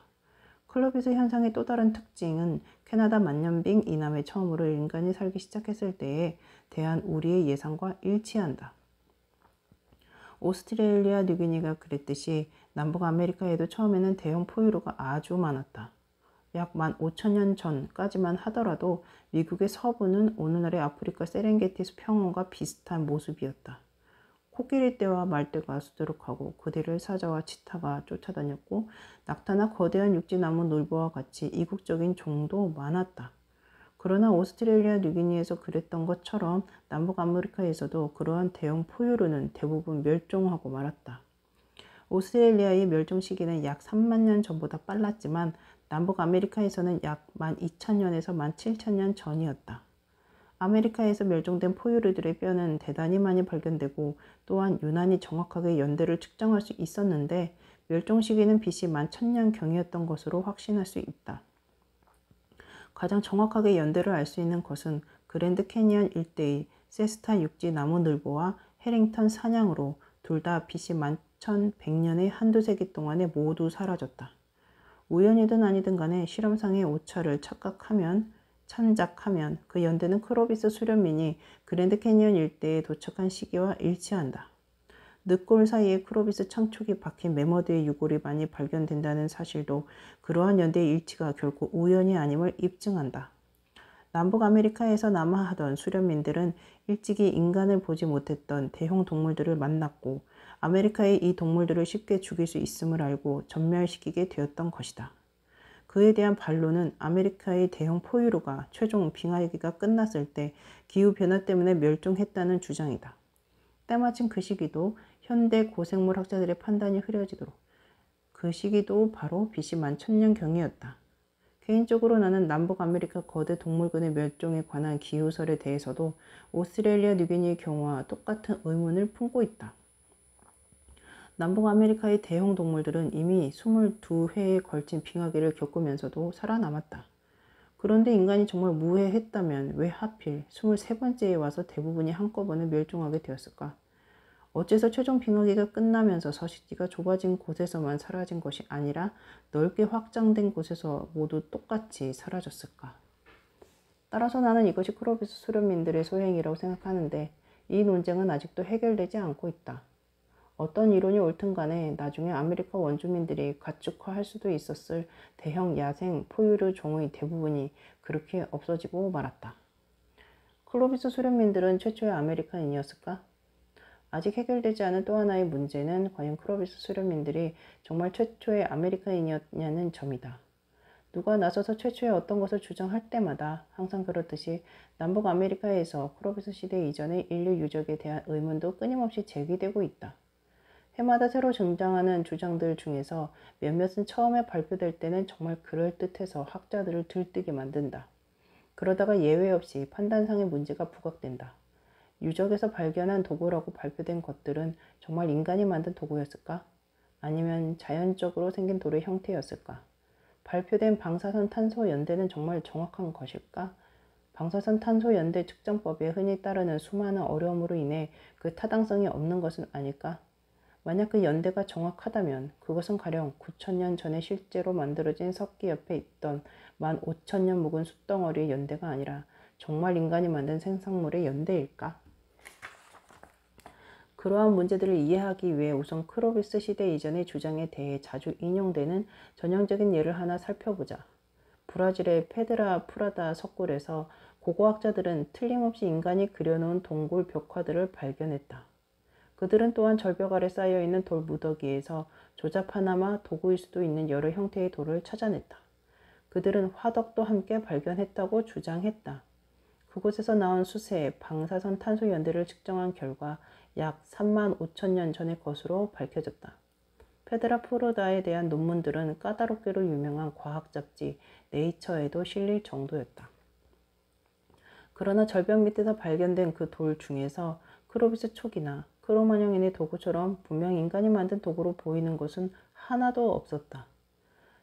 클로비스 현상의 또 다른 특징은 캐나다 만년빙 이남에 처음으로 인간이 살기 시작했을 때에 대한 우리의 예상과 일치한다. 오스트레일리아 뉴기니가 그랬듯이 남북아메리카에도 처음에는 대형 포유류가 아주 많았다. 약 15,000년 전까지만 하더라도 미국의 서부는 오늘날의 아프리카 세렝게티 평원과 비슷한 모습이었다. 코끼리떼와 말떼가 수두룩하고 그 뒤를 사자와 치타가 쫓아다녔고 낙타나 거대한 육지나무 놀보와 같이 이국적인 종도 많았다. 그러나 오스트레일리아 뉴기니에서 그랬던 것처럼 남북아메리카에서도 그러한 대형 포유류는 대부분 멸종하고 말았다. 오스트레일리아의 멸종 시기는 약 3만 년 전보다 빨랐지만 남북아메리카에서는 약 12,000년에서 17,000년 전이었다. 아메리카에서 멸종된 포유류들의 뼈는 대단히 많이 발견되고 또한 유난히 정확하게 연대를 측정할 수 있었는데 멸종 시기는 BC 11,000년경이었던 것으로 확신할 수 있다. 가장 정확하게 연대를 알 수 있는 것은 그랜드 캐니언 일대의 세스타 육지 나무늘보와 해링턴 사냥으로 둘 다 BC 11,100년의 한두 세기 동안에 모두 사라졌다. 우연이든 아니든 간에 실험상의 오차를 참작하면 그 연대는 크로비스 수련민이 그랜드 캐니언 일대에 도착한 시기와 일치한다. 늪골 사이에 크로비스 창촉이 박힌 매머드의 유골이 많이 발견된다는 사실도 그러한 연대의 일치가 결코 우연이 아님을 입증한다. 남북 아메리카에서 남하하던 수련민들은 일찍이 인간을 보지 못했던 대형 동물들을 만났고 아메리카의 이 동물들을 쉽게 죽일 수 있음을 알고 전멸시키게 되었던 것이다. 그에 대한 반론은 아메리카의 대형 포유류가 최종 빙하기가 끝났을 때 기후변화 때문에 멸종했다는 주장이다. 때마침 그 시기도 현대 고생물 학자들의 판단이 흐려지도록 그 시기도 바로 BC 11,000년경이었다. 개인적으로 나는 남북 아메리카 거대 동물군의 멸종에 관한 기후설에 대해서도 오스트레일리아 뉴기니의 경우와 똑같은 의문을 품고 있다. 남북 아메리카의 대형 동물들은 이미 22회에 걸친 빙하기를 겪으면서도 살아남았다. 그런데 인간이 정말 무해했다면 왜 하필 23번째에 와서 대부분이 한꺼번에 멸종하게 되었을까? 어째서 최종 빙하기가 끝나면서 서식지가 좁아진 곳에서만 사라진 것이 아니라 넓게 확장된 곳에서 모두 똑같이 사라졌을까? 따라서 나는 이것이 크로비스 수련민들의 소행이라고 생각하는데 이 논쟁은 아직도 해결되지 않고 있다. 어떤 이론이 옳든 간에 나중에 아메리카 원주민들이 가축화할 수도 있었을 대형 야생 포유류 종의 대부분이 그렇게 없어지고 말았다. 크로비스 수련민들은 최초의 아메리카인이었을까? 아직 해결되지 않은 또 하나의 문제는 과연 크로비스 수련민들이 정말 최초의 아메리카인이었냐는 점이다. 누가 나서서 최초의 어떤 것을 주장할 때마다 항상 그렇듯이 남북 아메리카에서 크로비스 시대 이전의 인류 유적에 대한 의문도 끊임없이 제기되고 있다. 해마다 새로 등장하는 주장들 중에서 몇몇은 처음에 발표될 때는 정말 그럴듯해서 학자들을 들뜨게 만든다. 그러다가 예외 없이 판단상의 문제가 부각된다. 유적에서 발견한 도구라고 발표된 것들은 정말 인간이 만든 도구였을까? 아니면 자연적으로 생긴 돌의 형태였을까? 발표된 방사선 탄소 연대는 정말 정확한 것일까? 방사선 탄소 연대 측정법에 흔히 따르는 수많은 어려움으로 인해 그 타당성이 없는 것은 아닐까? 만약 그 연대가 정확하다면 그것은 가령 9,000년 전에 실제로 만들어진 석기 옆에 있던 15,000년 묵은 숯덩어리의 연대가 아니라 정말 인간이 만든 생산물의 연대일까? 그러한 문제들을 이해하기 위해 우선 크로비스 시대 이전의 주장에 대해 자주 인용되는 전형적인 예를 하나 살펴보자. 브라질의 페드라 프라다 석굴에서 고고학자들은 틀림없이 인간이 그려놓은 동굴 벽화들을 발견했다. 그들은 또한 절벽 아래 쌓여있는 돌 무더기에서 조잡하나마 도구일 수도 있는 여러 형태의 돌을 찾아냈다. 그들은 화덕도 함께 발견했다고 주장했다. 그곳에서 나온 수세의 방사선 탄소 연대를 측정한 결과 약 35,000년 전의 것으로 밝혀졌다. 페드라 프로다에 대한 논문들은 까다롭게로 유명한 과학 잡지 네이처에도 실릴 정도였다. 그러나 절벽 밑에서 발견된 그 돌 중에서 크로비스 촉이나 크로마뇽인의 도구처럼 분명 인간이 만든 도구로 보이는 것은 하나도 없었다.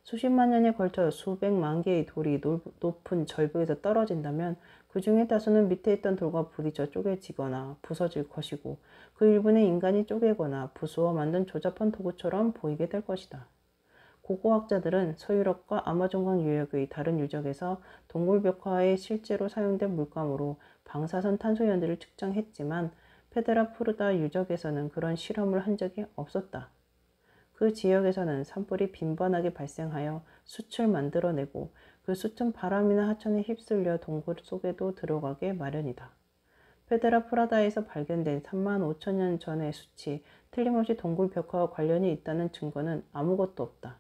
수십만 년에 걸쳐 수백만 개의 돌이 높은 절벽에서 떨어진다면 그 중에 다수는 밑에 있던 돌과 부딪혀 쪼개지거나 부서질 것이고 그 일부는 인간이 쪼개거나 부수어 만든 조잡한 도구처럼 보이게 될 것이다. 고고학자들은 서유럽과 아마존강 유역의 다른 유적에서 동굴벽화에 실제로 사용된 물감으로 방사선 탄소 연대를 측정했지만 페드라 푸르다 유적에서는 그런 실험을 한 적이 없었다. 그 지역에서는 산불이 빈번하게 발생하여 숯을 만들어내고 그 숯은 바람이나 하천에 휩쓸려 동굴 속에도 들어가게 마련이다. 페드라 프라다에서 발견된 35,000년 전의 숯이 틀림없이 동굴 벽화와 관련이 있다는 증거는 아무것도 없다.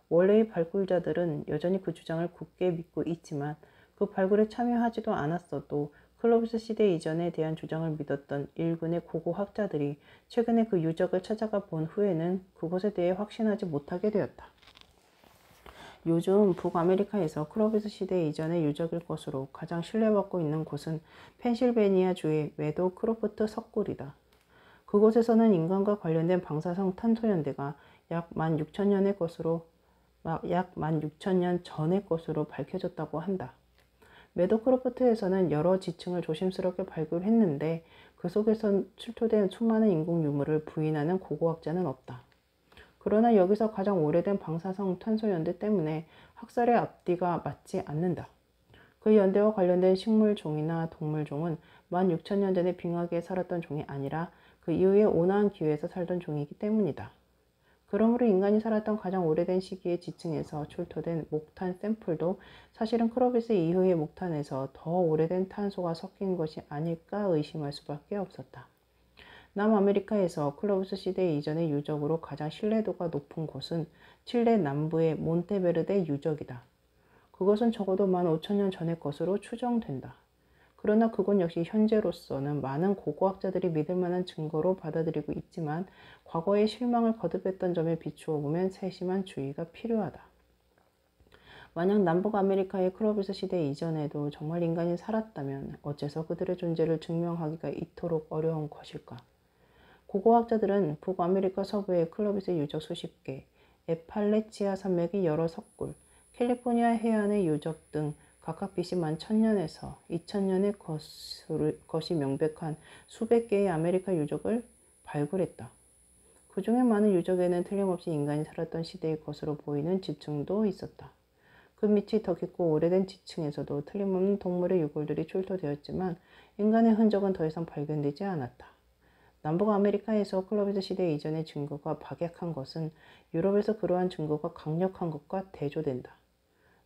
원래의 발굴자들은 여전히 그 주장을 굳게 믿고 있지만 그 발굴에 참여하지도 않았어도 클로비스 시대 이전에 대한 주장을 믿었던 일군의 고고학자들이 최근에 그 유적을 찾아가 본 후에는 그것에 대해 확신하지 못하게 되었다. 요즘 북아메리카에서 클로비스 시대 이전의 유적일 것으로 가장 신뢰받고 있는 곳은 펜실베니아주의 메도 크로프트 석굴이다. 그곳에서는 인간과 관련된 방사성 탄소 연대가 약 16,000년 전의 것으로 밝혀졌다고 한다. 메도크로프트에서는 여러 지층을 조심스럽게 발굴했는데 그 속에서 출토된 수많은 인공 유물을 부인하는 고고학자는 없다. 그러나 여기서 가장 오래된 방사성 탄소 연대 때문에 학살의 앞뒤가 맞지 않는다. 그 연대와 관련된 식물종이나 동물종은 16,000년 전에 빙하기에 살았던 종이 아니라 그 이후에 온화한 기후에서 살던 종이기 때문이다. 그러므로 인간이 살았던 가장 오래된 시기의 지층에서 출토된 목탄 샘플도 사실은 크로비스 이후의 목탄에서 더 오래된 탄소가 섞인 것이 아닐까 의심할 수밖에 없었다. 남아메리카에서 클로비스 시대 이전의 유적으로 가장 신뢰도가 높은 곳은 칠레 남부의 몬테베르데 유적이다. 그것은 적어도 15,000년 전의 것으로 추정된다. 그러나 그건 역시 현재로서는 많은 고고학자들이 믿을 만한 증거로 받아들이고 있지만 과거의 실망을 거듭했던 점에 비추어 보면 세심한 주의가 필요하다. 만약 남북아메리카의 클로비스 시대 이전에도 정말 인간이 살았다면 어째서 그들의 존재를 증명하기가 이토록 어려운 것일까? 고고학자들은 북아메리카 서부의 클로비스 유적 수십 개, 에팔레치아 산맥의 여러 석굴, 캘리포니아 해안의 유적 등 각각 BC 11,000년에서 2,000년의 것이 명백한 수백 개의 아메리카 유적을 발굴했다. 그 중에 많은 유적에는 틀림없이 인간이 살았던 시대의 것으로 보이는 지층도 있었다. 그 밑이 더 깊고 오래된 지층에서도 틀림없는 동물의 유골들이 출토되었지만 인간의 흔적은 더 이상 발견되지 않았다. 남북아메리카에서 클로비스 시대 이전의 증거가 박약한 것은 유럽에서 그러한 증거가 강력한 것과 대조된다.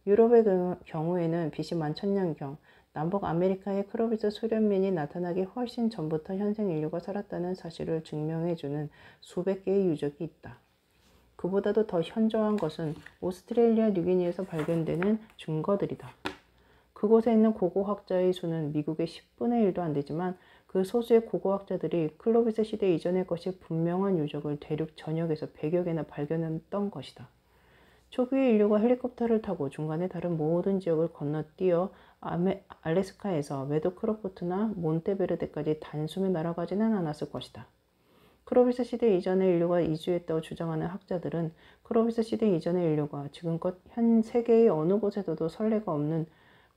유럽의 경우에는 BC 11,000년경 남북아메리카의 클로비스 수련민이 나타나기 훨씬 전부터 현생 인류가 살았다는 사실을 증명해주는 수백 개의 유적이 있다. 그보다도 더 현저한 것은 오스트레일리아 뉴기니에서 발견되는 증거들이다. 그곳에 있는 고고학자의 수는 미국의 10분의 1도 안 되지만 그 소수의 고고학자들이 클로비스 시대 이전의 것이 분명한 유적을 대륙 전역에서 100여 개나 발견했던 것이다. 초기의 인류가 헬리콥터를 타고 중간에 다른 모든 지역을 건너뛰어 알래스카에서 메도크로프트나 몬테베르데까지 단숨에 날아가지는 않았을 것이다. 클로비스 시대 이전의 인류가 이주했다고 주장하는 학자들은 클로비스 시대 이전의 인류가 지금껏 현 세계의 어느 곳에서도 선례가 없는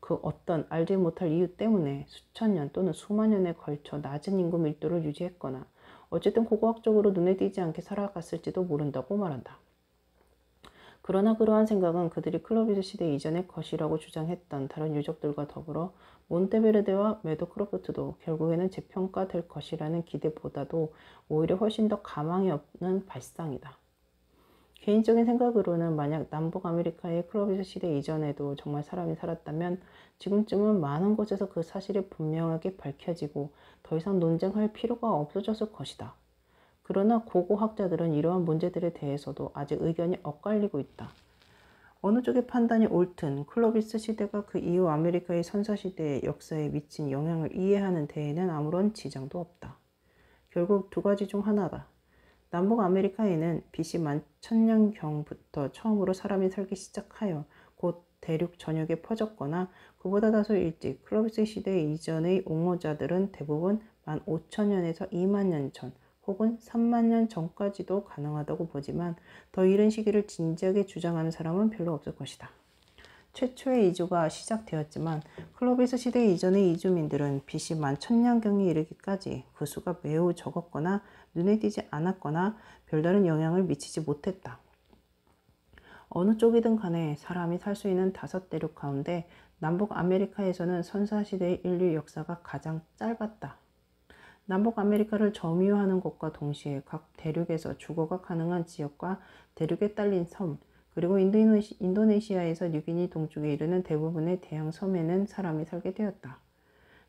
그 어떤 알지 못할 이유 때문에 수천 년 또는 수만 년에 걸쳐 낮은 인구 밀도를 유지했거나 어쨌든 고고학적으로 눈에 띄지 않게 살아갔을지도 모른다고 말한다. 그러나 그러한 생각은 그들이 클로비스 시대 이전의 것이라고 주장했던 다른 유적들과 더불어 몬테베르데와 메도크로프트도 결국에는 재평가될 것이라는 기대보다도 오히려 훨씬 더 가망이 없는 발상이다. 개인적인 생각으로는 만약 남북아메리카의 클로비스 시대 이전에도 정말 사람이 살았다면 지금쯤은 많은 곳에서 그 사실이 분명하게 밝혀지고 더 이상 논쟁할 필요가 없어졌을 것이다. 그러나 고고학자들은 이러한 문제들에 대해서도 아직 의견이 엇갈리고 있다. 어느 쪽의 판단이 옳든 클로비스 시대가 그 이후 아메리카의 선사시대의 역사에 미친 영향을 이해하는 데에는 아무런 지장도 없다. 결국 두 가지 중 하나다. 남북아메리카에는 BC 11,000년경부터 처음으로 사람이 살기 시작하여 곧 대륙 전역에 퍼졌거나 그보다 다소 일찍 클로비스 시대 이전의 옹호자들은 대부분 15,000년에서 20,000년 전 혹은 30,000년 전까지도 가능하다고 보지만 더 이른 시기를 진지하게 주장하는 사람은 별로 없을 것이다. 최초의 이주가 시작되었지만 클로비스 시대 이전의 이주민들은 BC 11,000년경에 이르기까지 그 수가 매우 적었거나 눈에 띄지 않았거나 별다른 영향을 미치지 못했다. 어느 쪽이든 간에 사람이 살 수 있는 5대륙 가운데 남북아메리카에서는 선사시대의 인류 역사가 가장 짧았다. 남북아메리카를 점유하는 것과 동시에 각 대륙에서 주거가 가능한 지역과 대륙에 딸린 섬, 그리고 인도네시아에서 뉴기니 동쪽에 이르는 대부분의 대형 섬에는 사람이 살게 되었다.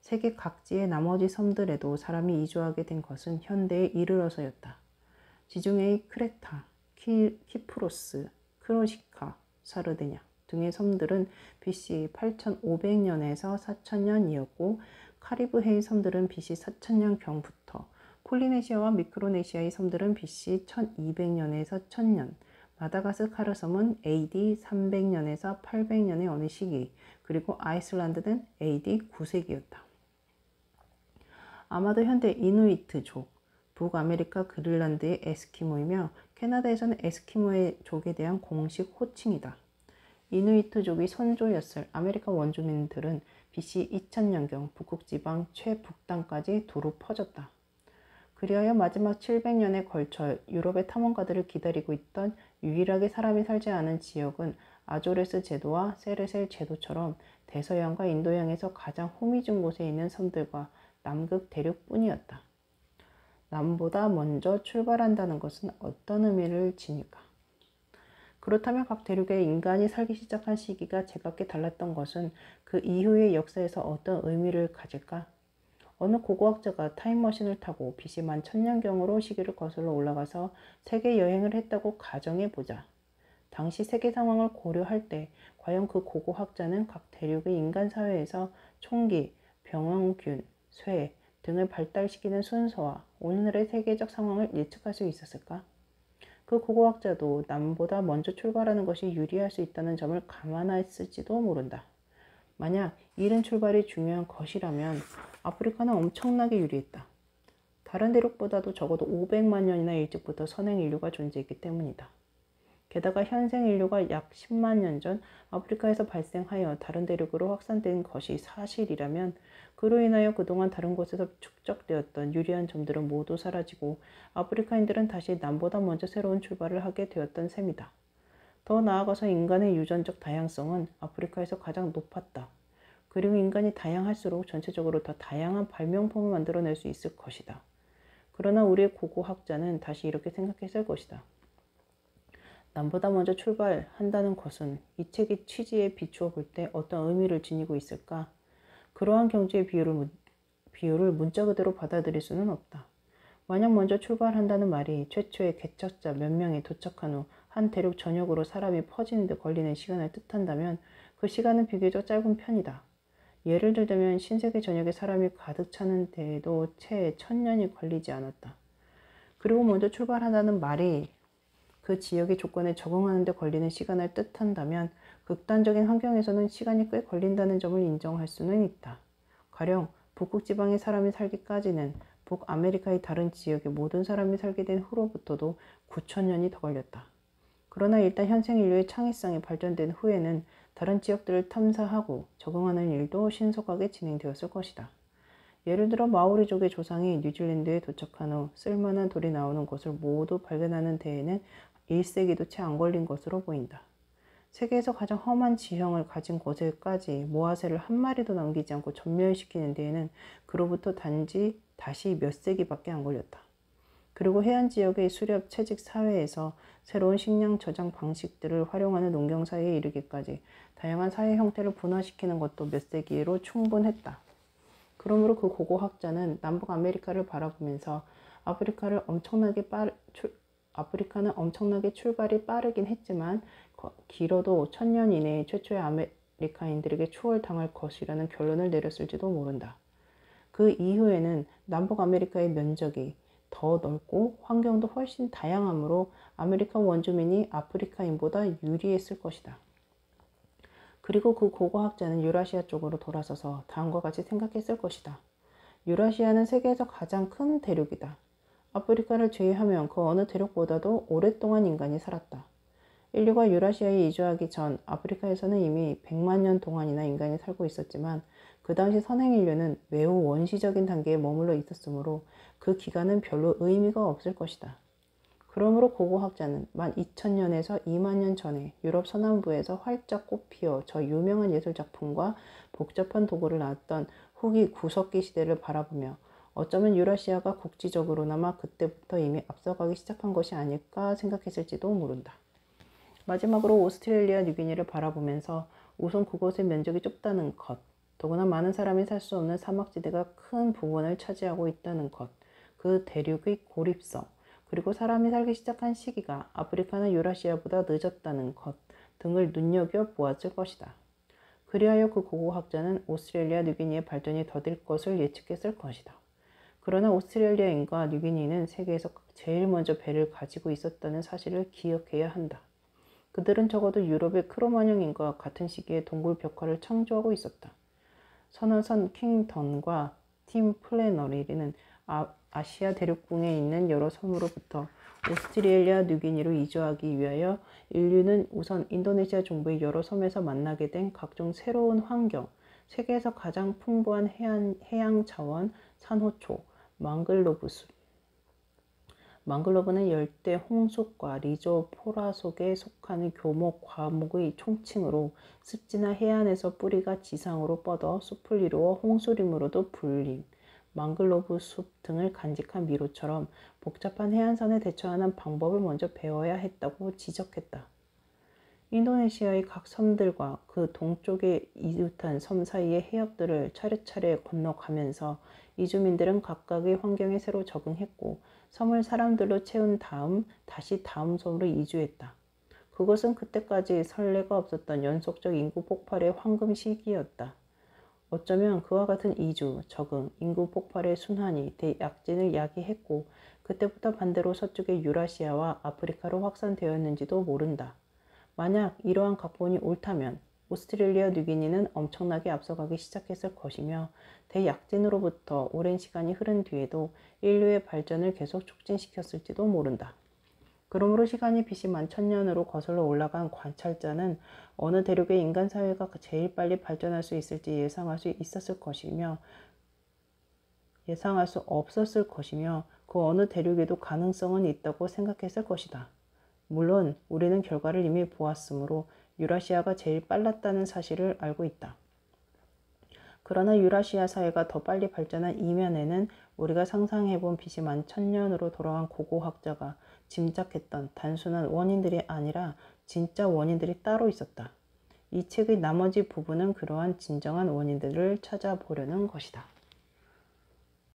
세계 각지의 나머지 섬들에도 사람이 이주하게 된 것은 현대에 이르러서였다. 지중해의 크레타, 키프로스, 크로시카, 사르디냐 등의 섬들은 BC 8,500년에서 4,000년이었고 카리브해의 섬들은 BC 4,000년경부터 폴리네시아와 미크로네시아의 섬들은 BC 1200년에서 1000년, 마다가스카르 섬은 AD 300년에서 800년의 어느 시기, 그리고 아이슬란드는 AD 9세기였다. 아마도 현대 이누이트족, 북아메리카 그린란드의 에스키모이며 캐나다에서는 에스키모족에 대한 공식 호칭이다. 이누이트족이 선조였을 아메리카 원주민들은 BC 2000년경 북극지방 최북단까지 두루 퍼졌다. 그리하여 마지막 700년에 걸쳐 유럽의 탐험가들을 기다리고 있던 유일하게 사람이 살지 않은 지역은 아조레스 제도와 세레셀 제도처럼 대서양과 인도양에서 가장 호미진 곳에 있는 섬들과 남극 대륙뿐이었다. 남보다 먼저 출발한다는 것은 어떤 의미를 지닐까? 그렇다면 각 대륙의 인간이 살기 시작한 시기가 제각기 달랐던 것은 그 이후의 역사에서 어떤 의미를 가질까? 어느 고고학자가 타임머신을 타고 BC 11,000년경으로 시기를 거슬러 올라가서 세계 여행을 했다고 가정해보자. 당시 세계 상황을 고려할 때 과연 그 고고학자는 각 대륙의 인간 사회에서 총기, 병원균, 쇠 등을 발달시키는 순서와 오늘날의 세계적 상황을 예측할 수 있었을까? 그 고고학자도 남보다 먼저 출발하는 것이 유리할 수 있다는 점을 감안했을지도 모른다. 만약 이른 출발이 중요한 것이라면 아프리카는 엄청나게 유리했다. 다른 대륙보다도 적어도 500만 년이나 일찍부터 선행 인류가 존재했기 때문이다. 게다가 현생 인류가 약 10만 년 전 아프리카에서 발생하여 다른 대륙으로 확산된 것이 사실이라면 그로 인하여 그동안 다른 곳에서 축적되었던 유리한 점들은 모두 사라지고 아프리카인들은 다시 남보다 먼저 새로운 출발을 하게 되었던 셈이다. 더 나아가서 인간의 유전적 다양성은 아프리카에서 가장 높았다. 그리고 인간이 다양할수록 전체적으로 더 다양한 발명품을 만들어낼 수 있을 것이다. 그러나 우리의 고고학자는 다시 이렇게 생각했을 것이다. 남보다 먼저 출발한다는 것은 이 책의 취지에 비추어 볼 때 어떤 의미를 지니고 있을까? 그러한 경지의 비유를 문자 그대로 받아들일 수는 없다. 만약 먼저 출발한다는 말이 최초의 개척자 몇 명이 도착한 후 한 대륙 전역으로 사람이 퍼지는 데 걸리는 시간을 뜻한다면 그 시간은 비교적 짧은 편이다. 예를 들자면 신세계 전역에 사람이 가득 차는 데에도 채 1000년이 걸리지 않았다. 그리고 먼저 출발한다는 말이 그 지역의 조건에 적응하는 데 걸리는 시간을 뜻한다면 극단적인 환경에서는 시간이 꽤 걸린다는 점을 인정할 수는 있다. 가령 북극 지방의 사람이 살기까지는 북아메리카의 다른 지역의 모든 사람이 살게 된 후로부터도 9,000년이 더 걸렸다. 그러나 일단 현생 인류의 창의성이 발전된 후에는 다른 지역들을 탐사하고 적응하는 일도 신속하게 진행되었을 것이다. 예를 들어 마오리족의 조상이 뉴질랜드에 도착한 후 쓸만한 돌이 나오는 곳을 모두 발견하는 데에는 1세기도 채 안 걸린 것으로 보인다. 세계에서 가장 험한 지형을 가진 곳에까지 모아새를 한 마리도 남기지 않고 전멸시키는 데에는 그로부터 단지 다시 몇 세기밖에 안 걸렸다. 그리고 해안 지역의 수렵 채직 사회에서 새로운 식량 저장 방식들을 활용하는 농경 사회에 이르기까지 다양한 사회 형태를 분화시키는 것도 몇 세기로 충분했다. 그러므로 그 고고학자는 남북 아메리카를 바라보면서 아프리카는 엄청나게 출발이 빠르긴 했지만 길어도 1000년 이내에 최초의 아메리카인들에게 추월당할 것이라는 결론을 내렸을지도 모른다. 그 이후에는 남북 아메리카의 면적이 더 넓고 환경도 훨씬 다양하므로 아메리카 원주민이 아프리카인보다 유리했을 것이다. 그리고 그 고고학자는 유라시아 쪽으로 돌아서서 다음과 같이 생각했을 것이다. 유라시아는 세계에서 가장 큰 대륙이다. 아프리카를 제외하면 그 어느 대륙보다도 오랫동안 인간이 살았다. 인류가 유라시아에 이주하기 전 아프리카에서는 이미 100만 년 동안이나 인간이 살고 있었지만 그 당시 선행 인류는 매우 원시적인 단계에 머물러 있었으므로 그 기간은 별로 의미가 없을 것이다. 그러므로 고고학자는 12,000년에서 2만 년 전에 유럽 서남부에서 활짝 꽃피어 저 유명한 예술작품과 복잡한 도구를 낳았던 후기 구석기 시대를 바라보며 어쩌면 유라시아가 국지적으로나마 그때부터 이미 앞서가기 시작한 것이 아닐까 생각했을지도 모른다. 마지막으로 오스트레일리아 뉴기니를 바라보면서 우선 그곳의 면적이 좁다는 것, 더구나 많은 사람이 살 수 없는 사막지대가 큰 부분을 차지하고 있다는 것, 그 대륙의 고립성, 그리고 사람이 살기 시작한 시기가 아프리카나 유라시아보다 늦었다는 것 등을 눈여겨보았을 것이다. 그리하여 그 고고학자는 오스트레일리아 뉴기니의 발전이 더딜 것을 예측했을 것이다. 그러나 오스트레일리아인과 뉴기니는 세계에서 제일 먼저 배를 가지고 있었다는 사실을 기억해야 한다. 그들은 적어도 유럽의 크로마뇽인과 같은 시기에 동굴 벽화를 창조하고 있었다. 선어선 킹던과 팀 플래너리는 아시아 대륙궁에 있는 여러 섬으로부터 오스트레일리아 뉴기니로 이주하기 위하여 인류는 우선 인도네시아 중부의 여러 섬에서 만나게 된 각종 새로운 환경, 세계에서 가장 풍부한 해양 자원, 산호초, 망글로브 숲, 망글로브는 열대 홍숙과 리조포라 속에 속하는 교목, 과목의 총칭으로 습지나 해안에서 뿌리가 지상으로 뻗어 숲을 이루어 홍수림으로도 불림, 망글로브 숲 등을 간직한 미로처럼 복잡한 해안선에 대처하는 방법을 먼저 배워야 했다고 지적했다. 인도네시아의 각 섬들과 그 동쪽에 이웃한 섬 사이의 해협들을 차례차례 건너가면서 이주민들은 각각의 환경에 새로 적응했고 섬을 사람들로 채운 다음 다시 다음 섬으로 이주했다. 그것은 그때까지 선례가 없었던 연속적 인구 폭발의 황금 시기였다. 어쩌면 그와 같은 이주, 적응, 인구 폭발의 순환이 대약진을 야기했고 그때부터 반대로 서쪽의 유라시아와 아프리카로 확산되었는지도 모른다. 만약 이러한 각본이 옳다면 오스트레일리아 뉴기니는 엄청나게 앞서가기 시작했을 것이며 대약진으로부터 오랜 시간이 흐른 뒤에도 인류의 발전을 계속 촉진시켰을지도 모른다. 그러므로 시간이 BC 11,000년으로 거슬러 올라간 관찰자는 어느 대륙의 인간 사회가 제일 빨리 발전할 수 있을지 예상할 수 없었을 것이며 그 어느 대륙에도 가능성은 있다고 생각했을 것이다. 물론 우리는 결과를 이미 보았으므로 유라시아가 제일 빨랐다는 사실을 알고 있다. 그러나 유라시아 사회가 더 빨리 발전한 이면에는 우리가 상상해본 BC 11,000년으로 돌아간 고고학자가 짐작했던 단순한 원인들이 아니라 진짜 원인들이 따로 있었다. 이 책의 나머지 부분은 그러한 진정한 원인들을 찾아보려는 것이다.